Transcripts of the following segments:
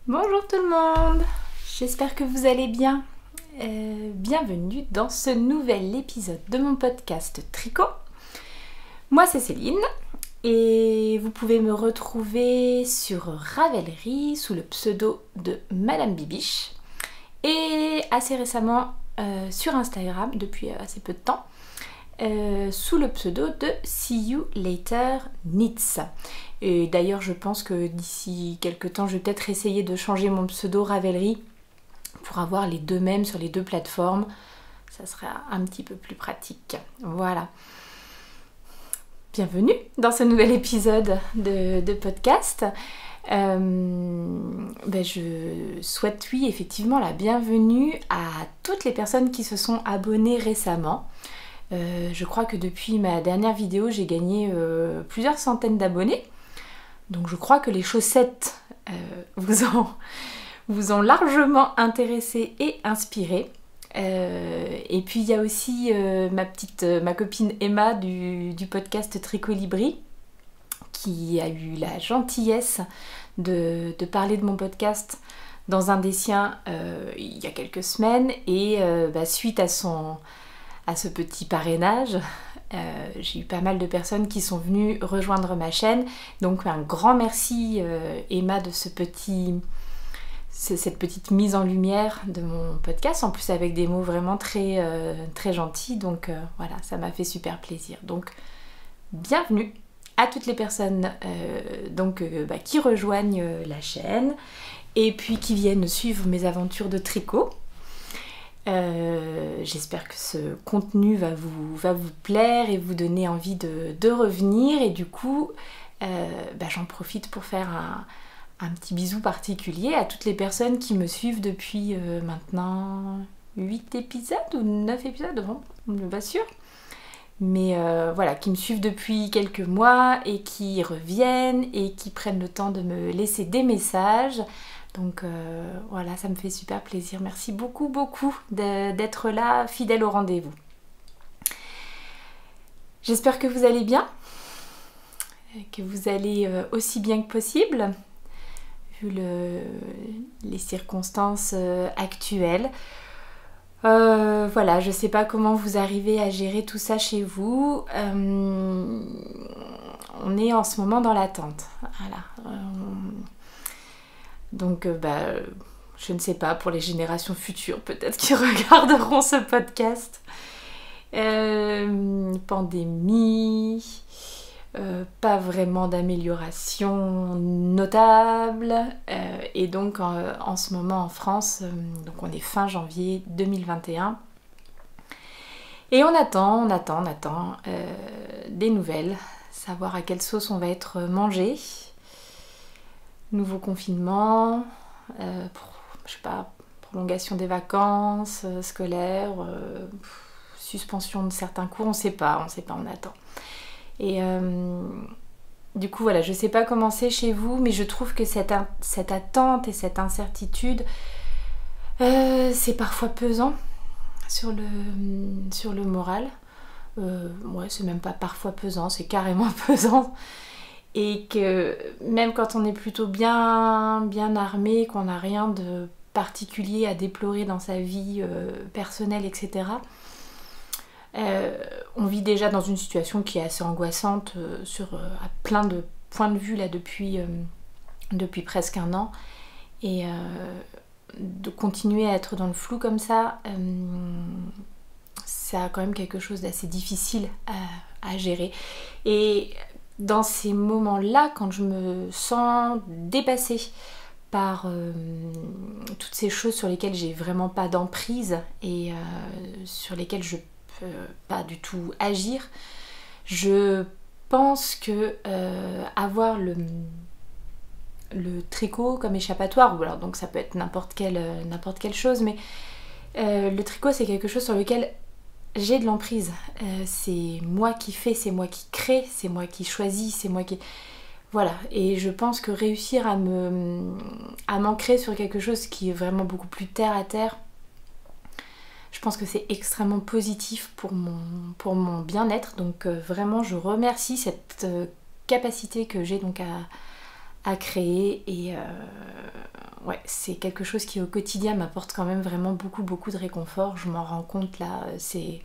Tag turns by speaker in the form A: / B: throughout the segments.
A: Bonjour tout le monde, j'espère que vous allez bien. Bienvenue dans ce nouvel épisode de mon podcast Tricot. Moi c'est Céline et vous pouvez me retrouver sur Ravelry sous le pseudo de Madame Bibiche et assez récemment sur Instagram depuis assez peu de temps sous le pseudo de See You Later Knits. Et d'ailleurs je pense que d'ici quelques temps je vais peut-être essayer de changer mon pseudo Ravelry pour avoir les deux mêmes sur les deux plateformes. Ça serait un petit peu plus pratique. Voilà. Bienvenue dans ce nouvel épisode de podcast. Je souhaite effectivement la bienvenue à toutes les personnes qui se sont abonnées récemment. Je crois que depuis ma dernière vidéo j'ai gagné plusieurs centaines d'abonnés. Donc je crois que les chaussettes vous ont largement intéressé et inspiré. Et puis il y a aussi ma copine Emma du podcast Tricolibri qui a eu la gentillesse de parler de mon podcast dans un des siens il y a quelques semaines. Et suite à ce petit parrainage, j'ai eu pas mal de personnes qui sont venues rejoindre ma chaîne. Donc un grand merci Emma de cette petite mise en lumière de mon podcast, en plus avec des mots vraiment très, très gentils. Donc voilà, ça m'a fait super plaisir. Donc bienvenue à toutes les personnes qui rejoignent la chaîne et puis qui viennent suivre mes aventures de tricot. J'espère que ce contenu va vous plaire et vous donner envie de revenir. Et du coup, j'en profite pour faire un petit bisou particulier à toutes les personnes qui me suivent depuis maintenant 8 épisodes ou 9 épisodes, bon, je ne suis pas sûre. Mais voilà, qui me suivent depuis quelques mois et qui reviennent et qui prennent le temps de me laisser des messages. Donc voilà, ça me fait super plaisir. Merci beaucoup d'être là, fidèle au rendez-vous. J'espère que vous allez bien, que vous allez aussi bien que possible, vu les circonstances actuelles. Voilà, je sais pas comment vous arrivez à gérer tout ça chez vous. On est en ce moment dans l'attente. Voilà. Donc, je ne sais pas, pour les générations futures, peut-être qui regarderont ce podcast. Pandémie, pas vraiment d'amélioration notable. Et donc, en ce moment en France, donc on est fin janvier 2021. Et on attend des nouvelles, savoir à quelle sauce on va être mangé. Nouveau confinement, je sais pas, prolongation des vacances scolaires, suspension de certains cours, on sait pas, on attend. Et du coup voilà, je sais pas comment c'est chez vous, mais je trouve que cette attente et cette incertitude, c'est parfois pesant sur le moral. Ouais, c'est même pas parfois pesant, c'est carrément pesant. Et que même quand on est plutôt bien armé, qu'on n'a rien de particulier à déplorer dans sa vie personnelle, etc., on vit déjà dans une situation qui est assez angoissante à plein de points de vue là depuis presque un an. Et de continuer à être dans le flou comme ça, ça a quand même quelque chose d'assez difficile à gérer. Et dans ces moments-là, quand je me sens dépassée par toutes ces choses sur lesquelles j'ai vraiment pas d'emprise et sur lesquelles je peux pas du tout agir, je pense que avoir le tricot comme échappatoire, ou alors donc ça peut être n'importe quelle chose, mais le tricot c'est quelque chose sur lequel j'ai de l'emprise. C'est moi qui fais, c'est moi qui crée, c'est moi qui choisis, c'est moi qui... Voilà, et je pense que réussir à m'ancrer sur quelque chose qui est vraiment beaucoup plus terre à terre, je pense que c'est extrêmement positif pour mon bien-être. Donc vraiment, je remercie cette capacité que j'ai donc à créer et ouais, c'est quelque chose qui au quotidien m'apporte quand même vraiment beaucoup de réconfort. Je m'en rends compte là, c'est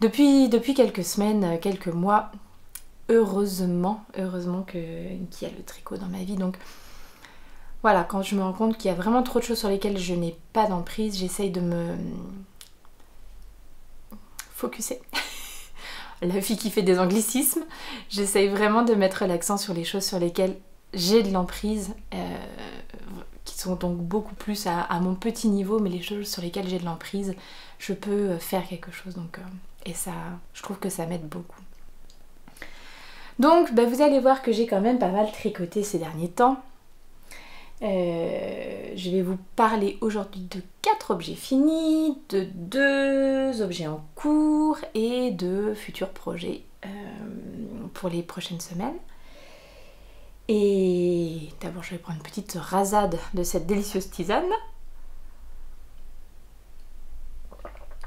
A: depuis quelques semaines, quelques mois, heureusement qu'il y a le tricot dans ma vie. Donc voilà, quand je me rends compte qu'il y a vraiment trop de choses sur lesquelles je n'ai pas d'emprise, j'essaye de me focuser. La fille qui fait des anglicismes, j'essaye vraiment de mettre l'accent sur les choses sur lesquelles j'ai de l'emprise, qui sont donc beaucoup plus à mon petit niveau, mais les choses sur lesquelles j'ai de l'emprise, je peux faire quelque chose. Donc, et ça, je trouve que ça m'aide beaucoup. Donc vous allez voir que j'ai quand même pas mal tricoté ces derniers temps. Je vais vous parler aujourd'hui de 4 objets finis, de 2 objets en cours et de futurs projets pour les prochaines semaines. Et d'abord je vais prendre une petite rasade de cette délicieuse tisane.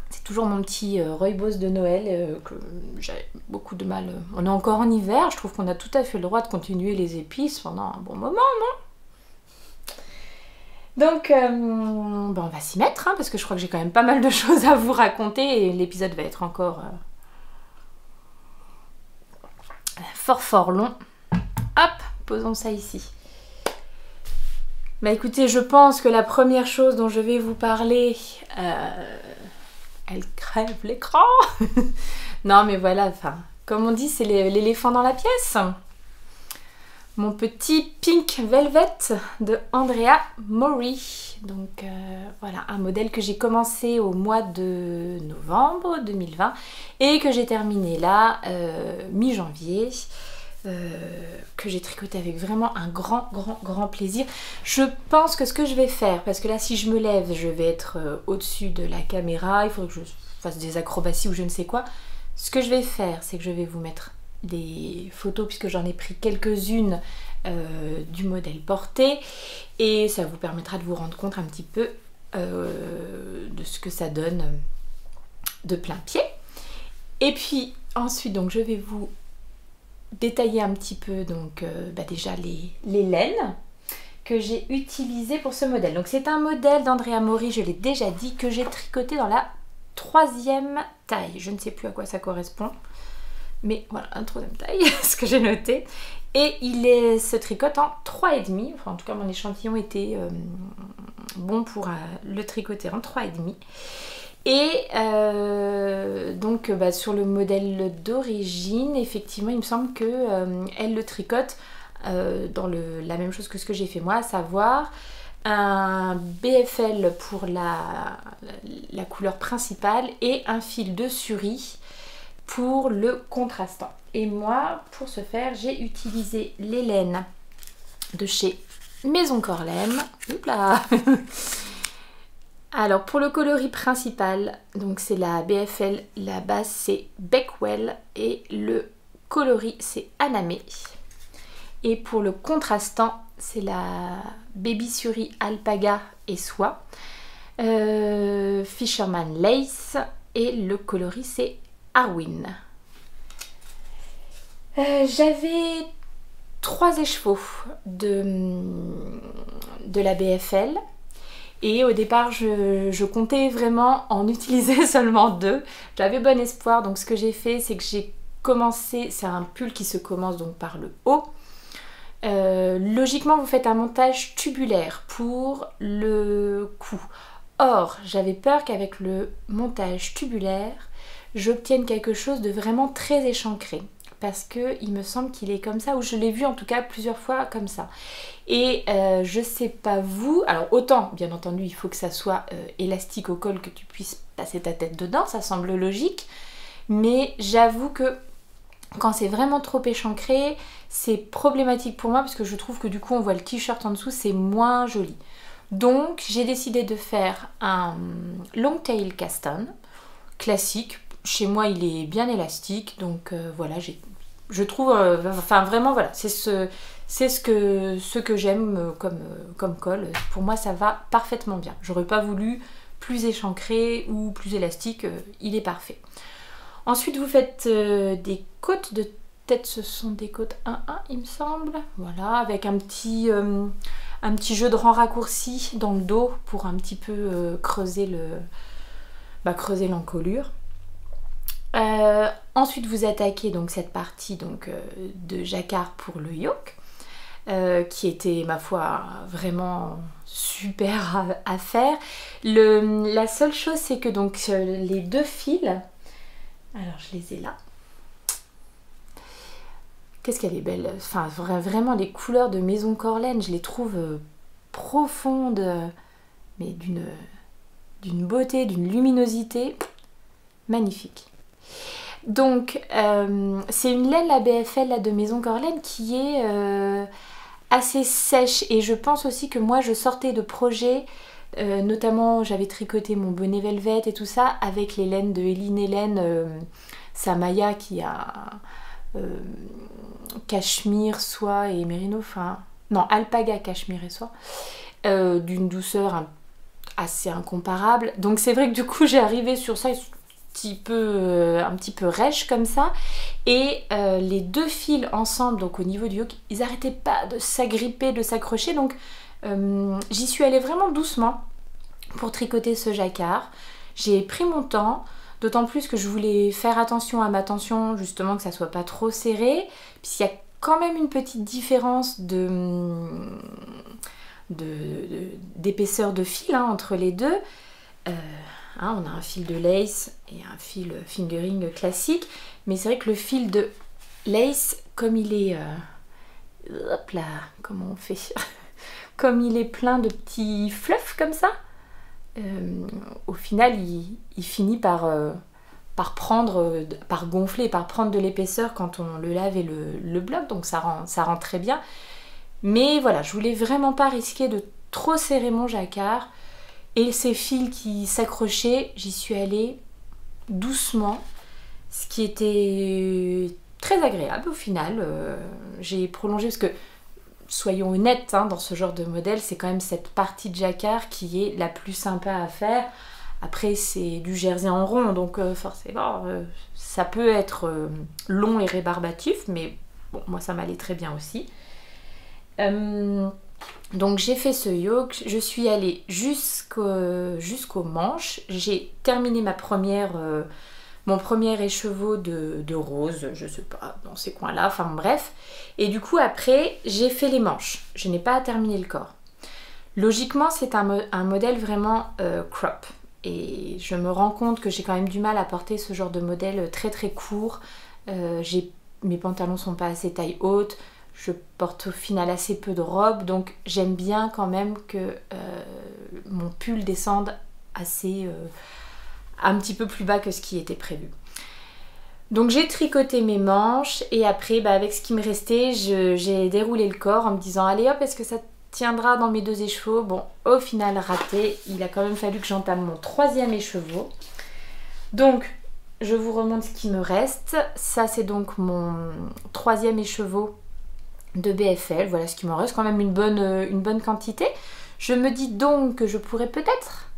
A: C'est toujours mon petit rooibos de Noël que j'ai beaucoup de mal. On est encore en hiver, je trouve qu'on a tout à fait le droit de continuer les épices pendant un bon moment, non ? Donc, on va s'y mettre, hein, parce que je crois que j'ai quand même pas mal de choses à vous raconter et l'épisode va être encore fort long. Hop, posons ça ici. Bah écoutez, je pense que la première chose dont je vais vous parler, elle crève l'écran. Non mais voilà, enfin, comme on dit, c'est l'éléphant dans la pièce. Mon petit Pink Velvet de Andrea Mori. Donc voilà, un modèle que j'ai commencé au mois de novembre 2020 et que j'ai terminé là, mi-janvier, que j'ai tricoté avec vraiment un grand plaisir. Je pense que ce que je vais faire, parce que là si je me lève, je vais être au-dessus de la caméra, il faudrait que je fasse des acrobaties ou je ne sais quoi. Ce que je vais faire, c'est que je vais vous mettre des photos puisque j'en ai pris quelques-unes du modèle porté et ça vous permettra de vous rendre compte un petit peu de ce que ça donne de plein pied. Et puis ensuite donc je vais vous détailler un petit peu donc déjà les laines que j'ai utilisées pour ce modèle. Donc c'est un modèle d'Andrea Mori, je l'ai déjà dit, que j'ai tricoté dans la 3e taille. Je ne sais plus à quoi ça correspond. Mais voilà, un 3e taille, ce que j'ai noté. Et il se tricote en 3,5. Enfin, en tout cas, mon échantillon était bon pour le tricoter en 3,5. Et donc, sur le modèle d'origine, effectivement, il me semble qu'elle le tricote dans la même chose que ce que j'ai fait moi, à savoir un BFL pour la couleur principale et un fil de Suri pour le contrastant. Et moi, pour ce faire, j'ai utilisé les laines de chez Maison Corlem. Oupla. Alors, pour le coloris principal, donc c'est la BFL, la base c'est Beckwell et le coloris c'est Anamé. Et pour le contrastant, c'est la Baby Suri Alpaga et Soie, Fisherman Lace et le coloris c'est Arwin. J'avais 3 écheveaux de la BFL et au départ je comptais vraiment en utiliser seulement 2. J'avais bon espoir, donc ce que j'ai fait c'est que j'ai commencé, c'est un pull qui se commence donc par le haut. Logiquement vous faites un montage tubulaire pour le cou. Or j'avais peur qu'avec le montage tubulaire j'obtienne quelque chose de vraiment très échancré, parce que il me semble qu'il est comme ça, ou je l'ai vu en tout cas plusieurs fois comme ça. Et je sais pas vous, alors autant bien entendu il faut que ça soit élastique au col, que tu puisses passer ta tête dedans, ça semble logique, mais j'avoue que quand c'est vraiment trop échancré, c'est problématique pour moi, parce que je trouve que du coup on voit le t-shirt en dessous, c'est moins joli. Donc j'ai décidé de faire un long tail cast on classique. Chez moi il est bien élastique, donc voilà, je trouve, enfin vraiment voilà, c'est ce que j'aime comme col. Pour moi ça va parfaitement bien. J'aurais pas voulu plus échancré ou plus élastique, il est parfait. Ensuite vous faites des côtes de tête, ce sont des côtes 1-1 il me semble. Voilà, avec un petit jeu de rang raccourci dans le dos pour un petit peu creuser l'encolure. Ensuite vous attaquez donc cette partie donc, de jacquard pour le yoke, qui était ma foi vraiment super à faire. La seule chose c'est que donc les deux fils, alors je les ai là, qu'est-ce qu'elle est belle, enfin vraiment les couleurs de Maison Corlaine, je les trouve profondes, mais d'une beauté, d'une luminosité magnifique. Donc c'est une laine, la BFL là, de Maison Corlaine, qui est assez sèche, et je pense aussi que moi je sortais de projets, notamment j'avais tricoté mon bonnet velvet et tout ça avec les laines de Eline Hélène, Samaya, qui a cachemire, soie et mérino, enfin non, alpaga, cachemire et soie, d'une douceur assez incomparable. Donc c'est vrai que du coup j'ai arrivé sur ça un petit peu rêche comme ça, et les deux fils ensemble, donc au niveau du yoke, ils arrêtaient pas de s'agripper, de s'accrocher, donc j'y suis allée vraiment doucement pour tricoter ce jacquard. J'ai pris mon temps, d'autant plus que je voulais faire attention à ma tension, justement que ça soit pas trop serré, puisqu'il y a quand même une petite différence d'épaisseur de fil entre les deux. On a un fil de lace et un fil fingering classique, mais c'est vrai que le fil de lace, comme il est hop là, comment on fait comme il est plein de petits fluffs comme ça, au final il finit par gonfler, par prendre de l'épaisseur quand on le lave et le bloque, donc ça rend très bien. Mais voilà, je voulais vraiment pas risquer de trop serrer mon jacquard, et ces fils qui s'accrochaient, j'y suis allée doucement, ce qui était très agréable au final. J'ai prolongé parce que, soyons honnêtes, hein, dans ce genre de modèle, c'est quand même cette partie de jacquard qui est la plus sympa à faire. Après c'est du jersey en rond, donc forcément ça peut être long et rébarbatif, mais bon, moi ça m'allait très bien aussi. Donc j'ai fait ce yoke, je suis allée jusqu'aux manches, j'ai terminé mon premier écheveau de rose, je sais pas, dans ces coins-là, enfin bref. Et du coup après j'ai fait les manches, je n'ai pas terminé le corps. Logiquement c'est un modèle vraiment crop, et je me rends compte que j'ai quand même du mal à porter ce genre de modèle très très court. Mes pantalons sont pas assez taille haute, je porte au final assez peu de robe, donc j'aime bien quand même que mon pull descende un petit peu plus bas que ce qui était prévu. Donc j'ai tricoté mes manches, et après avec ce qui me restait, j'ai déroulé le corps en me disant allez hop, est-ce que ça tiendra dans mes deux écheveaux? Bon, au final raté, il a quand même fallu que j'entame mon troisième écheveau. Donc je vous remontre ce qui me reste. Ça c'est donc mon troisième écheveau de BFL, voilà ce qui m'en reste, quand même une bonne quantité. Je me dis donc que je pourrais peut-être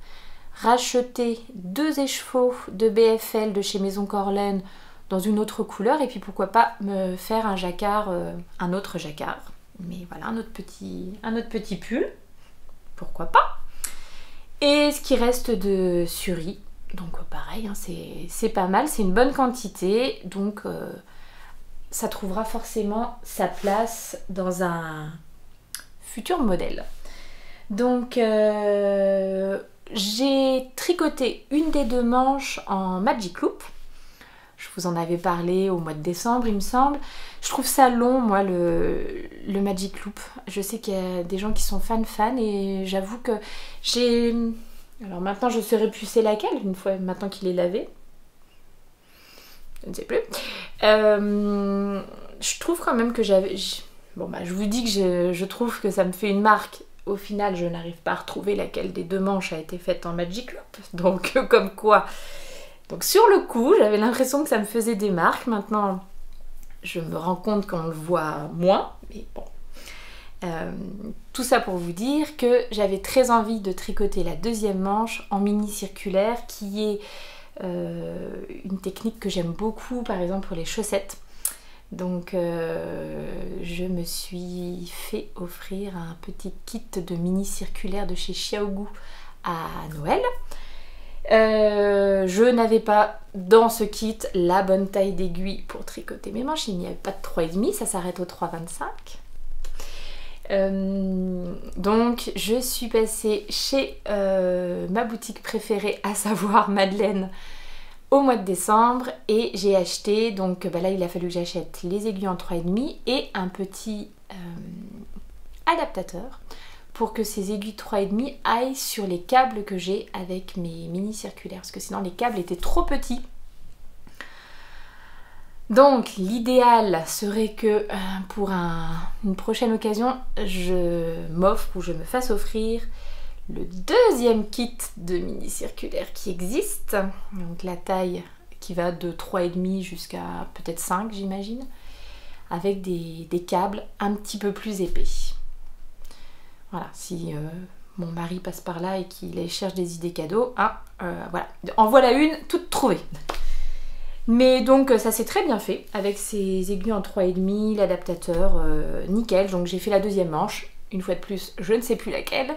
A: racheter deux écheveaux de BFL de chez Maison Corlaine dans une autre couleur, et puis pourquoi pas me faire un jacquard, un autre jacquard, mais voilà, un autre petit pull, pourquoi pas. Et ce qui reste de suri, donc pareil, hein, c'est pas mal, c'est une bonne quantité, donc ça trouvera forcément sa place dans un futur modèle. Donc j'ai tricoté une des deux manches en Magic Loop. Je vous en avais parlé au mois de décembre il me semble. Je trouve ça long moi le Magic Loop. Je sais qu'il y a des gens qui sont fans et j'avoue que j'ai... Alors maintenant je saurais plus c'est laquelle, une fois maintenant qu'il est lavé. Je ne sais plus. Je trouve quand même que j'avais... Bon bah je vous dis que je trouve que ça me fait une marque. Au final je n'arrive pas à retrouver laquelle des deux manches a été faite en Magic Loop. Donc comme quoi... Donc sur le coup j'avais l'impression que ça me faisait des marques. Maintenant je me rends compte qu'on le voit moins. Mais bon. Tout ça pour vous dire que j'avais très envie de tricoter la deuxième manche en mini circulaire, qui est une technique que j'aime beaucoup par exemple pour les chaussettes. Donc je me suis fait offrir un petit kit de mini circulaire de chez Xiaogu à Noël. Je n'avais pas dans ce kit la bonne taille d'aiguille pour tricoter mes manches, il n'y avait pas de 3,5, ça s'arrête au 3,25. Donc je suis passée chez ma boutique préférée, à savoir Madeleine, au mois de décembre, et j'ai acheté, donc là il a fallu que j'achète les aiguilles en 3,5 et un petit adaptateur pour que ces aiguilles 3,5 aillent sur les câbles que j'ai avec mes mini circulaires, parce que sinon les câbles étaient trop petits. Donc l'idéal serait que pour une prochaine occasion, je m'offre ou je me fasse offrir le deuxième kit de mini circulaire qui existe. Donc la taille qui va de 3,5 jusqu'à peut-être 5 j'imagine, avec des câbles un petit peu plus épais. Voilà, si mon mari passe par là et qu'il cherche des idées cadeaux, voilà, en voilà une toute trouvée. Mais donc ça s'est très bien fait avec ces aiguilles en 3,5, l'adaptateur nickel. Donc j'ai fait la deuxième manche, une fois de plus, je ne sais plus laquelle,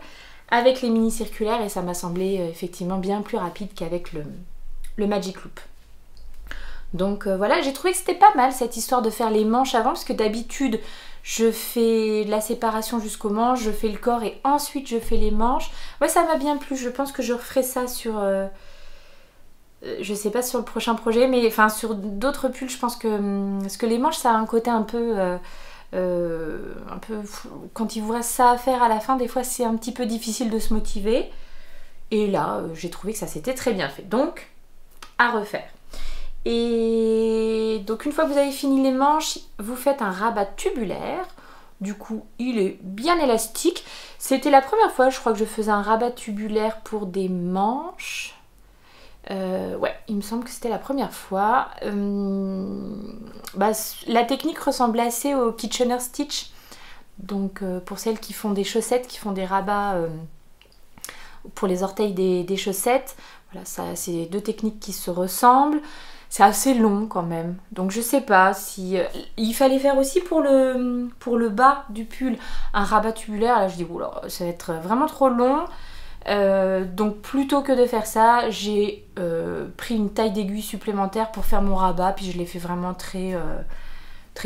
A: avec les mini circulaires, et ça m'a semblé effectivement bien plus rapide qu'avec le Magic Loop. Donc voilà, j'ai trouvé que c'était pas mal cette histoire de faire les manches avant, parce que d'habitude je fais la séparation jusqu'aux manches, je fais le corps et ensuite je fais les manches. Ouais, ça m'a bien plu, je pense que je referai ça sur... je sais pas sur le prochain projet, mais enfin sur d'autres pulls, je pense que... Parce que les manches, ça a un côté un peu... quand il vous reste ça à faire à la fin, des fois c'est un petit peu difficile de se motiver. Et là, j'ai trouvé que ça s'était très bien fait. Donc, à refaire. Et donc une fois que vous avez fini les manches, vous faites un rabat tubulaire. Du coup, il est bien élastique. C'était la première fois, je crois, que je faisais un rabat tubulaire pour des manches. Ouais, il me semble que c'était la première fois. La technique ressemble assez au Kitchener Stitch. Donc pour celles qui font des chaussettes, qui font des rabats pour les orteils des chaussettes, voilà, c'est deux techniques qui se ressemblent. C'est assez long quand même, donc je sais pas si... il fallait faire aussi pour le bas du pull un rabat tubulaire. Là je dis oula, ça va être vraiment trop long. Donc plutôt que de faire ça, j'ai pris une taille d'aiguille supplémentaire pour faire mon rabat, puis je l'ai fait vraiment très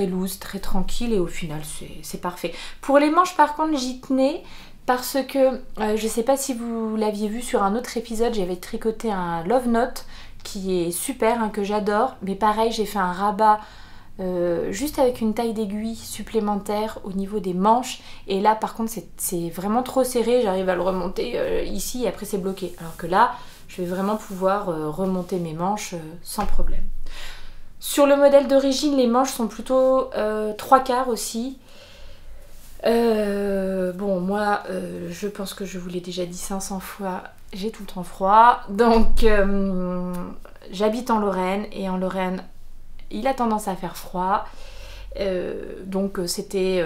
A: loose, très tranquille, et au final c'est parfait. Pour les manches par contre j'y tenais, parce que je sais pas si vous l'aviez vu sur un autre épisode, j'avais tricoté un Love Note qui est super, hein, que j'adore, mais pareil j'ai fait un rabat juste avec une taille d'aiguille supplémentaire au niveau des manches, et là par contre c'est vraiment trop serré, j'arrive à le remonter ici et après c'est bloqué, alors que là je vais vraiment pouvoir remonter mes manches sans problème. Sur le modèle d'origine, les manches sont plutôt 3/4 aussi. Bon, moi je pense que je vous l'ai déjà dit 500 fois, j'ai tout le temps froid, donc j'habite en Lorraine, et en Lorraine il a tendance à faire froid, donc c'était,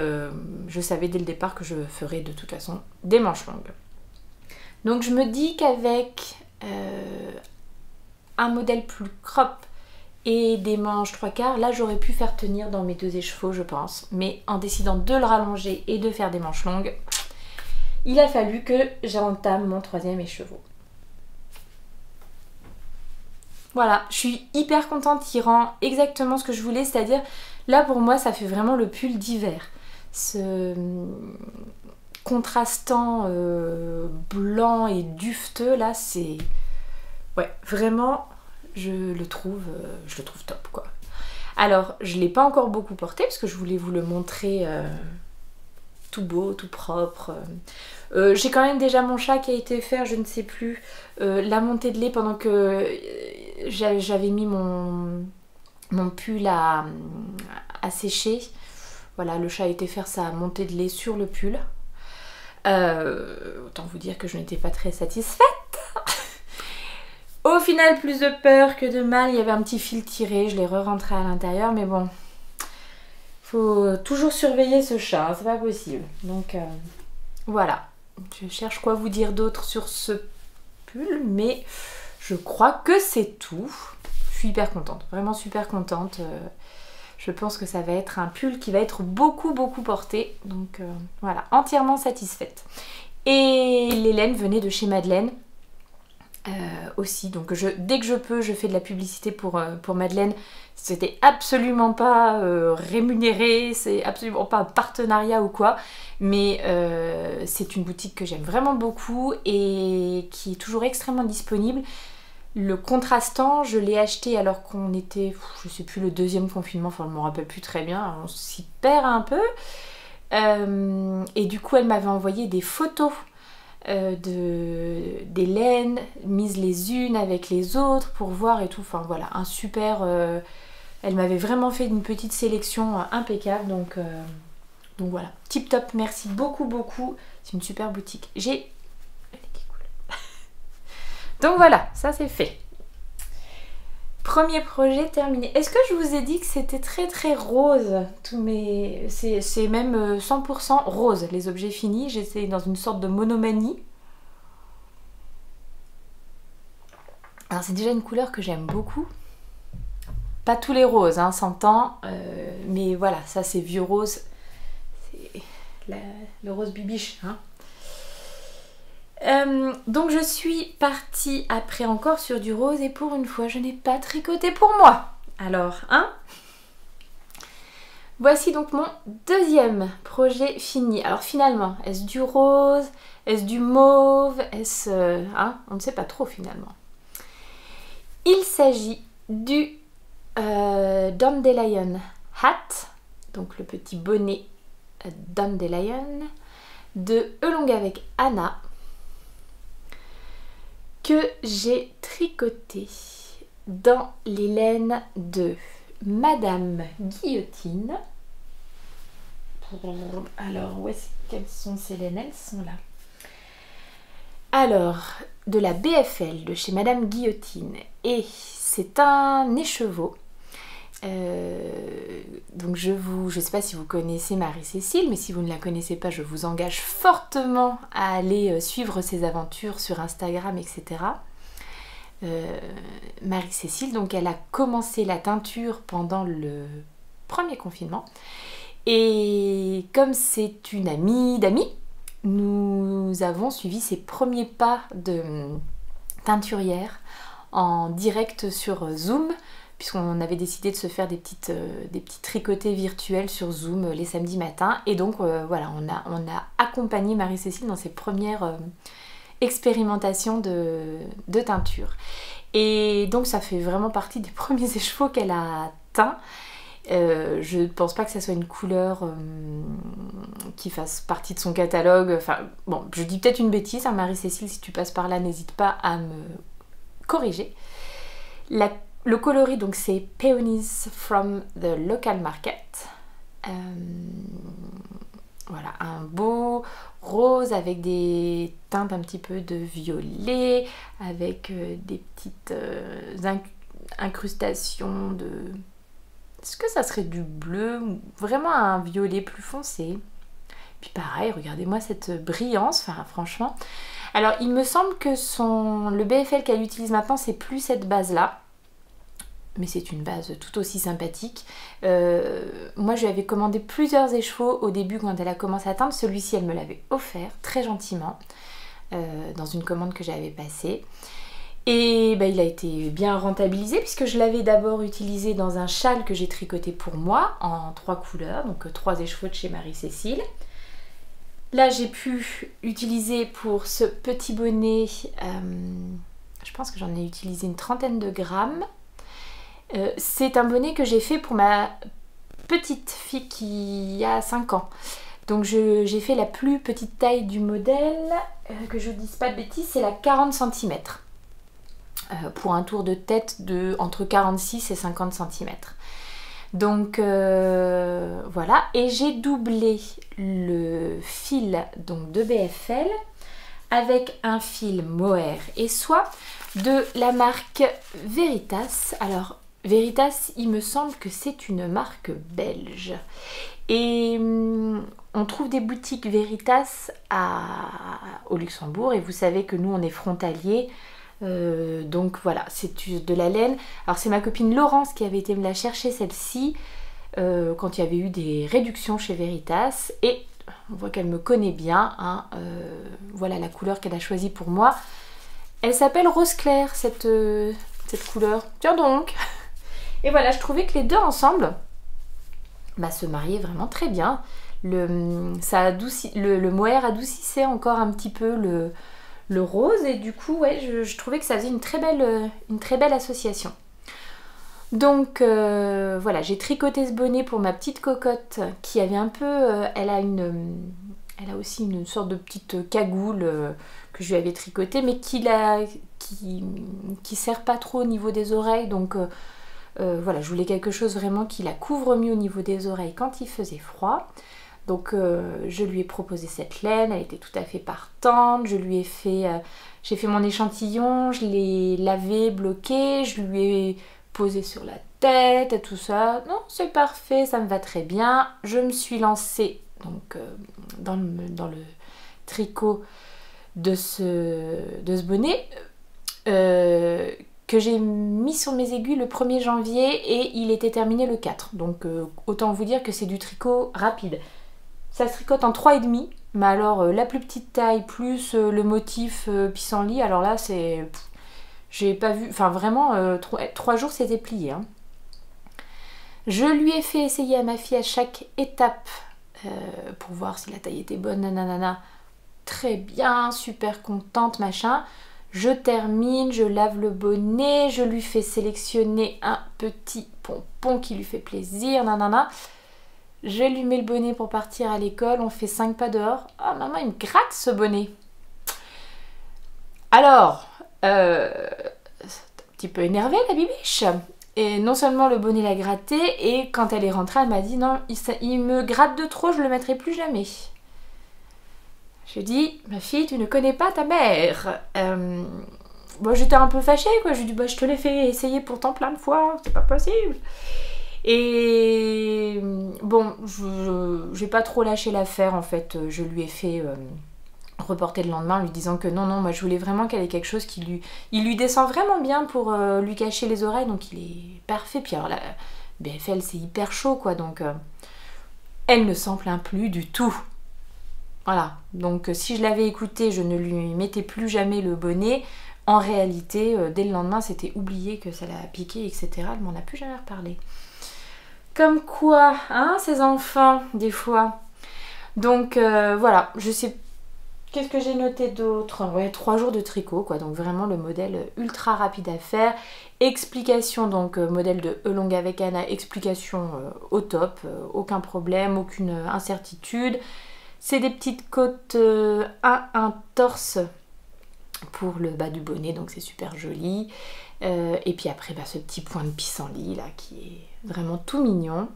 A: je savais dès le départ que je ferais de toute façon des manches longues. Donc je me dis qu'avec un modèle plus crop et des manches 3/4, là j'aurais pu faire tenir dans mes deux écheveaux je pense, mais en décidant de le rallonger et de faire des manches longues, il a fallu que j'entame mon troisième écheveau. Voilà, je suis hyper contente, il rend exactement ce que je voulais, c'est-à-dire là pour moi ça fait vraiment le pull d'hiver. Ce contrastant blanc et dufteux là, c'est... Ouais, vraiment je le trouve top quoi. Alors je ne l'ai pas encore beaucoup porté parce que je voulais vous le montrer tout beau, tout propre. J'ai quand même déjà mon chat qui a été faire, je ne sais plus, la montée de lait pendant que j'avais mis mon pull à sécher. Voilà, le chat a été faire sa montée de lait sur le pull. Autant vous dire que je n'étais pas très satisfaite. Au final, plus de peur que de mal, il y avait un petit fil tiré, je l'ai re-rentré à l'intérieur, mais bon, faut toujours surveiller ce chat, hein, c'est pas possible. Donc voilà, je cherche quoi vous dire d'autre sur ce pull, mais je crois que c'est tout. Je suis hyper contente, vraiment super contente. Je pense que ça va être un pull qui va être beaucoup porté. Donc voilà, entièrement satisfaite. Et les laines venaient de chez Madeleine. Aussi, donc dès que je peux, je fais de la publicité pour Madeleine. C'était absolument pas rémunéré, c'est absolument pas un partenariat ou quoi, mais c'est une boutique que j'aime vraiment beaucoup et qui est toujours extrêmement disponible. Le contrastant, je l'ai acheté alors qu'on était, je sais plus, le deuxième confinement, enfin je me rappelle plus très bien, on s'y perd un peu. Et du coup, elle m'avait envoyé des photos des laines mises les unes avec les autres pour voir et tout. Enfin voilà, un super... elle m'avait vraiment fait une petite sélection impeccable. Donc voilà, tip top, merci beaucoup. C'est une super boutique. J'ai... Donc voilà, ça c'est fait. Premier projet terminé. Est-ce que je vous ai dit que c'était très rose? C'est même 100% rose les objets finis. J'étais dans une sorte de monomanie. Alors c'est déjà une couleur que j'aime beaucoup. Pas tous les roses, hein, s'entend. Mais voilà, ça c'est vieux rose. C'est le rose bibiche. Hein. Donc je suis partie après encore sur du rose et pour une fois je n'ai pas tricoté pour moi. Alors, hein? Voici donc mon deuxième projet fini. Alors finalement, est-ce du rose? Est-ce du mauve? Est-ce... hein? On ne sait pas trop finalement. Il s'agit du Dandelion Hat, donc le petit bonnet Dandelion de Elong avec Anna, que j'ai tricoté dans les laines de Madame Guillotine. Alors, quelles sont ces laines? Elles sont là. Alors, de la BFL de chez Madame Guillotine. Et c'est un écheveau. Donc je sais pas si vous connaissez Marie-Cécile, mais si vous ne la connaissez pas, je vous engage fortement à aller suivre ses aventures sur Instagram, etc. Marie-Cécile, donc elle a commencé la teinture pendant le premier confinement. Et comme c'est une amie d'amis, nous avons suivi ses premiers pas de teinturière en direct sur Zoom, puisqu'on avait décidé de se faire des petits tricotés virtuels sur Zoom les samedis matins. Et donc voilà, on a accompagné Marie-Cécile dans ses premières expérimentations de teinture. Et donc ça fait vraiment partie des premiers écheveaux qu'elle a teints. Je ne pense pas que ça soit une couleur qui fasse partie de son catalogue. Enfin, bon, je dis peut-être une bêtise, hein, Marie-Cécile, si tu passes par là, n'hésite pas à me corriger. Le coloris, donc c'est Peonies from the Local Market. Voilà, un beau rose avec des teintes un petit peu de violet, avec des petites incrustations de... Est-ce que ça serait du bleu? Vraiment un violet plus foncé. Puis pareil, regardez-moi cette brillance, enfin franchement. Alors il me semble que le BFL qu'elle utilise maintenant, c'est plus cette base-là. Mais c'est une base tout aussi sympathique. Moi je lui avais commandé plusieurs écheveaux au début quand elle a commencé à teindre. Celui-ci elle me l'avait offert très gentiment dans une commande que j'avais passée. Et bah, il a été bien rentabilisé puisque je l'avais d'abord utilisé dans un châle que j'ai tricoté pour moi en 3 couleurs, donc 3 écheveaux de chez Marie-Cécile. Là j'ai pu utiliser pour ce petit bonnet, je pense que j'en ai utilisé une trentaine de grammes. C'est un bonnet que j'ai fait pour ma petite fille qui a 5 ans. Donc j'ai fait la plus petite taille du modèle, que je ne dise pas de bêtises, c'est la 40 cm. Pour un tour de tête de entre 46 et 50 cm. Donc voilà, et j'ai doublé le fil donc, de BFL avec un fil mohair et soie de la marque Veritas. Alors Veritas, il me semble que c'est une marque belge. Et on trouve des boutiques Veritas au Luxembourg et vous savez que nous on est frontaliers. Donc voilà, c'est de la laine. Alors c'est ma copine Laurence qui avait été me la chercher celle-ci. quand il y avait eu des réductions chez Veritas. Et on voit qu'elle me connaît bien, hein, voilà la couleur qu'elle a choisie pour moi. Elle s'appelle Rose Clair, cette couleur. Tiens donc. Et voilà, je trouvais que les deux ensemble se mariaient vraiment très bien. Le mohair adoucissait encore un petit peu le rose, et du coup, ouais, je trouvais que ça faisait une très belle association. Donc voilà, j'ai tricoté ce bonnet pour ma petite cocotte qui avait un peu... elle a aussi une sorte de petite cagoule que je lui avais tricotée, mais qui serre pas trop au niveau des oreilles. Donc voilà, je voulais quelque chose vraiment qui la couvre mieux au niveau des oreilles quand il faisait froid. Donc je lui ai proposé cette laine, elle était tout à fait partante. J'ai fait mon échantillon, je l'ai lavé, bloqué, je lui ai posé sur la tête et tout ça. Non, c'est parfait, ça me va très bien. Je me suis lancée donc dans le tricot de ce bonnet que j'ai mis sur mes aiguilles le 1er janvier et il était terminé le 4. Donc autant vous dire que c'est du tricot rapide. Ça se tricote en 3,5, mais alors la plus petite taille plus le motif pissenlit, alors là c'est... J'ai pas vu... Enfin vraiment, 3 jours c'était plié. Hein. Je lui ai fait essayer à ma fille à chaque étape pour voir si la taille était bonne, nanana. Très bien, super contente, machin. Je termine, je lave le bonnet, je lui fais sélectionner un petit pompon qui lui fait plaisir, nanana. Je lui mets le bonnet pour partir à l'école, on fait 5 pas dehors. Ah maman, il me gratte ce bonnet. Alors, c'est un petit peu énervé la bibiche. Et non seulement le bonnet l'a gratté, et quand elle est rentrée, elle m'a dit non, il me gratte de trop, je le mettrai plus jamais. Je dis, ma fille, tu ne connais pas ta mère. Bon, j'étais un peu fâchée, quoi. Je lui ai dit, je te l'ai fait essayer pourtant plein de fois, c'est pas possible. Et bon, j'ai pas trop lâché l'affaire en fait. Je lui ai fait reporter le lendemain en lui disant que non, moi je voulais vraiment qu'elle ait quelque chose qui lui descend vraiment bien pour lui cacher les oreilles, donc il est parfait. Puis alors la BFL c'est hyper chaud quoi, donc elle ne s'en plaint plus du tout. Voilà, donc si je l'avais écoutée, je ne lui mettais plus jamais le bonnet. En réalité, dès le lendemain, c'était oublié que ça l'a piqué, etc. Elle m'en a plus jamais reparlé. Comme quoi, hein, ces enfants, des fois. Donc voilà, je sais... Qu'est-ce que j'ai noté d'autre? Ouais, 3 jours de tricot, quoi. Donc vraiment le modèle ultra rapide à faire. Explication, donc modèle de Elong avec Anna, explication au top, aucun problème, aucune incertitude. C'est des petites côtes un torse pour le bas du bonnet, donc c'est super joli. Et puis après, ce petit point de pissenlit là qui est vraiment tout mignon.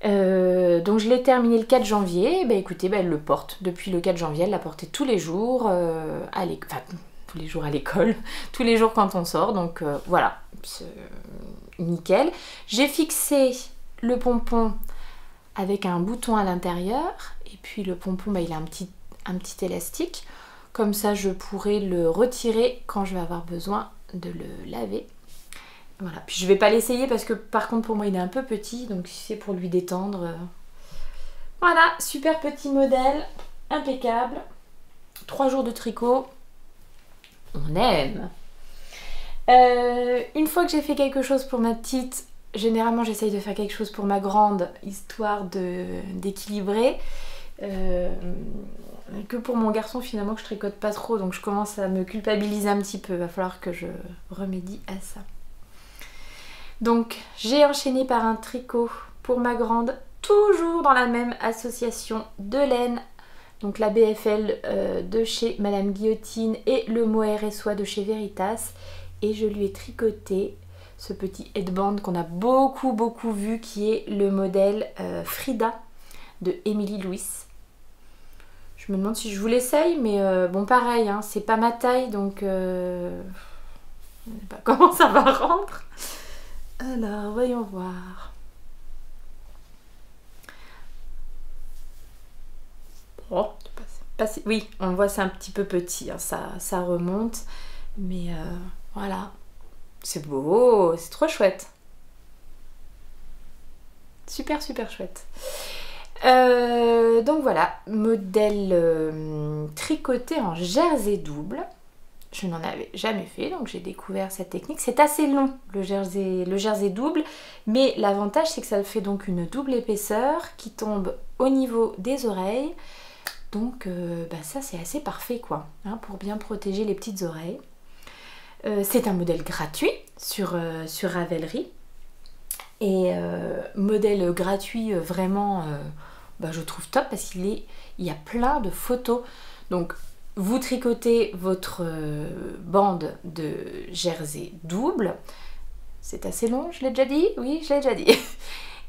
A: Donc je l'ai terminé le 4 janvier. Et écoutez, elle le porte depuis le 4 janvier. Elle l'a porté tous les jours à l'école. Enfin, tous les jours à l'école, tous les jours quand on sort. Donc voilà, nickel. J'ai fixé le pompon avec un bouton à l'intérieur. Et puis le pompon, il a un petit élastique. Comme ça, je pourrai le retirer quand je vais avoir besoin de le laver. Voilà, puis je vais pas l'essayer parce que par contre pour moi il est un peu petit, donc si c'est pour lui détendre. Voilà, super petit modèle, impeccable. 3 jours de tricot, on aime. Une fois que j'ai fait quelque chose pour ma petite, généralement j'essaye de faire quelque chose pour ma grande, histoire d'équilibrer. Que pour mon garçon finalement que je tricote pas trop, donc je commence à me culpabiliser un petit peu. Va falloir que je remédie à ça. Donc j'ai enchaîné par un tricot pour ma grande, toujours dans la même association de laine, donc la BFL de chez Madame Guillotine et le mohair et soie de chez Veritas, et je lui ai tricoté ce petit headband qu'on a beaucoup vu, qui est le modèle Frida de Emily Louis. Je me demande si je vous l'essaye, mais bon pareil, hein, c'est pas ma taille, donc je sais pas comment ça va rendre. Alors, voyons voir. Oh, oui, on voit c'est un petit peu petit, hein, ça remonte. Mais voilà, c'est beau, c'est trop chouette. super super chouette. Donc voilà, modèle tricoté en jersey double. Je n'en avais jamais fait, donc j'ai découvert cette technique. C'est assez long le jersey double, mais l'avantage c'est que ça fait donc une double épaisseur qui tombe au niveau des oreilles. Donc ça c'est assez parfait quoi, hein, pour bien protéger les petites oreilles. C'est un modèle gratuit sur Ravelry. Et modèle gratuit vraiment, je trouve top parce qu'il y a plein de photos. Donc vous tricotez votre bande de jersey double. C'est assez long, je l'ai déjà dit? Oui, je l'ai déjà dit.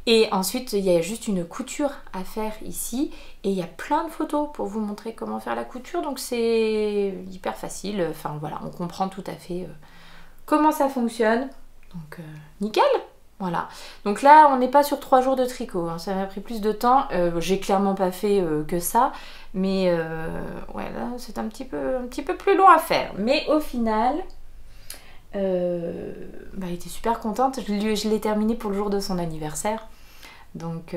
A: Et ensuite, il y a juste une couture à faire ici. Et il y a plein de photos pour vous montrer comment faire la couture. Donc c'est hyper facile. Enfin voilà, on comprend tout à fait comment ça fonctionne. Donc nickel! Voilà, donc là on n'est pas sur 3 jours de tricot, hein. Ça m'a pris plus de temps, j'ai clairement pas fait que ça, mais ouais là c'est un petit peu plus long à faire. Mais au final, elle était super contente, je l'ai terminé pour le jour de son anniversaire. Donc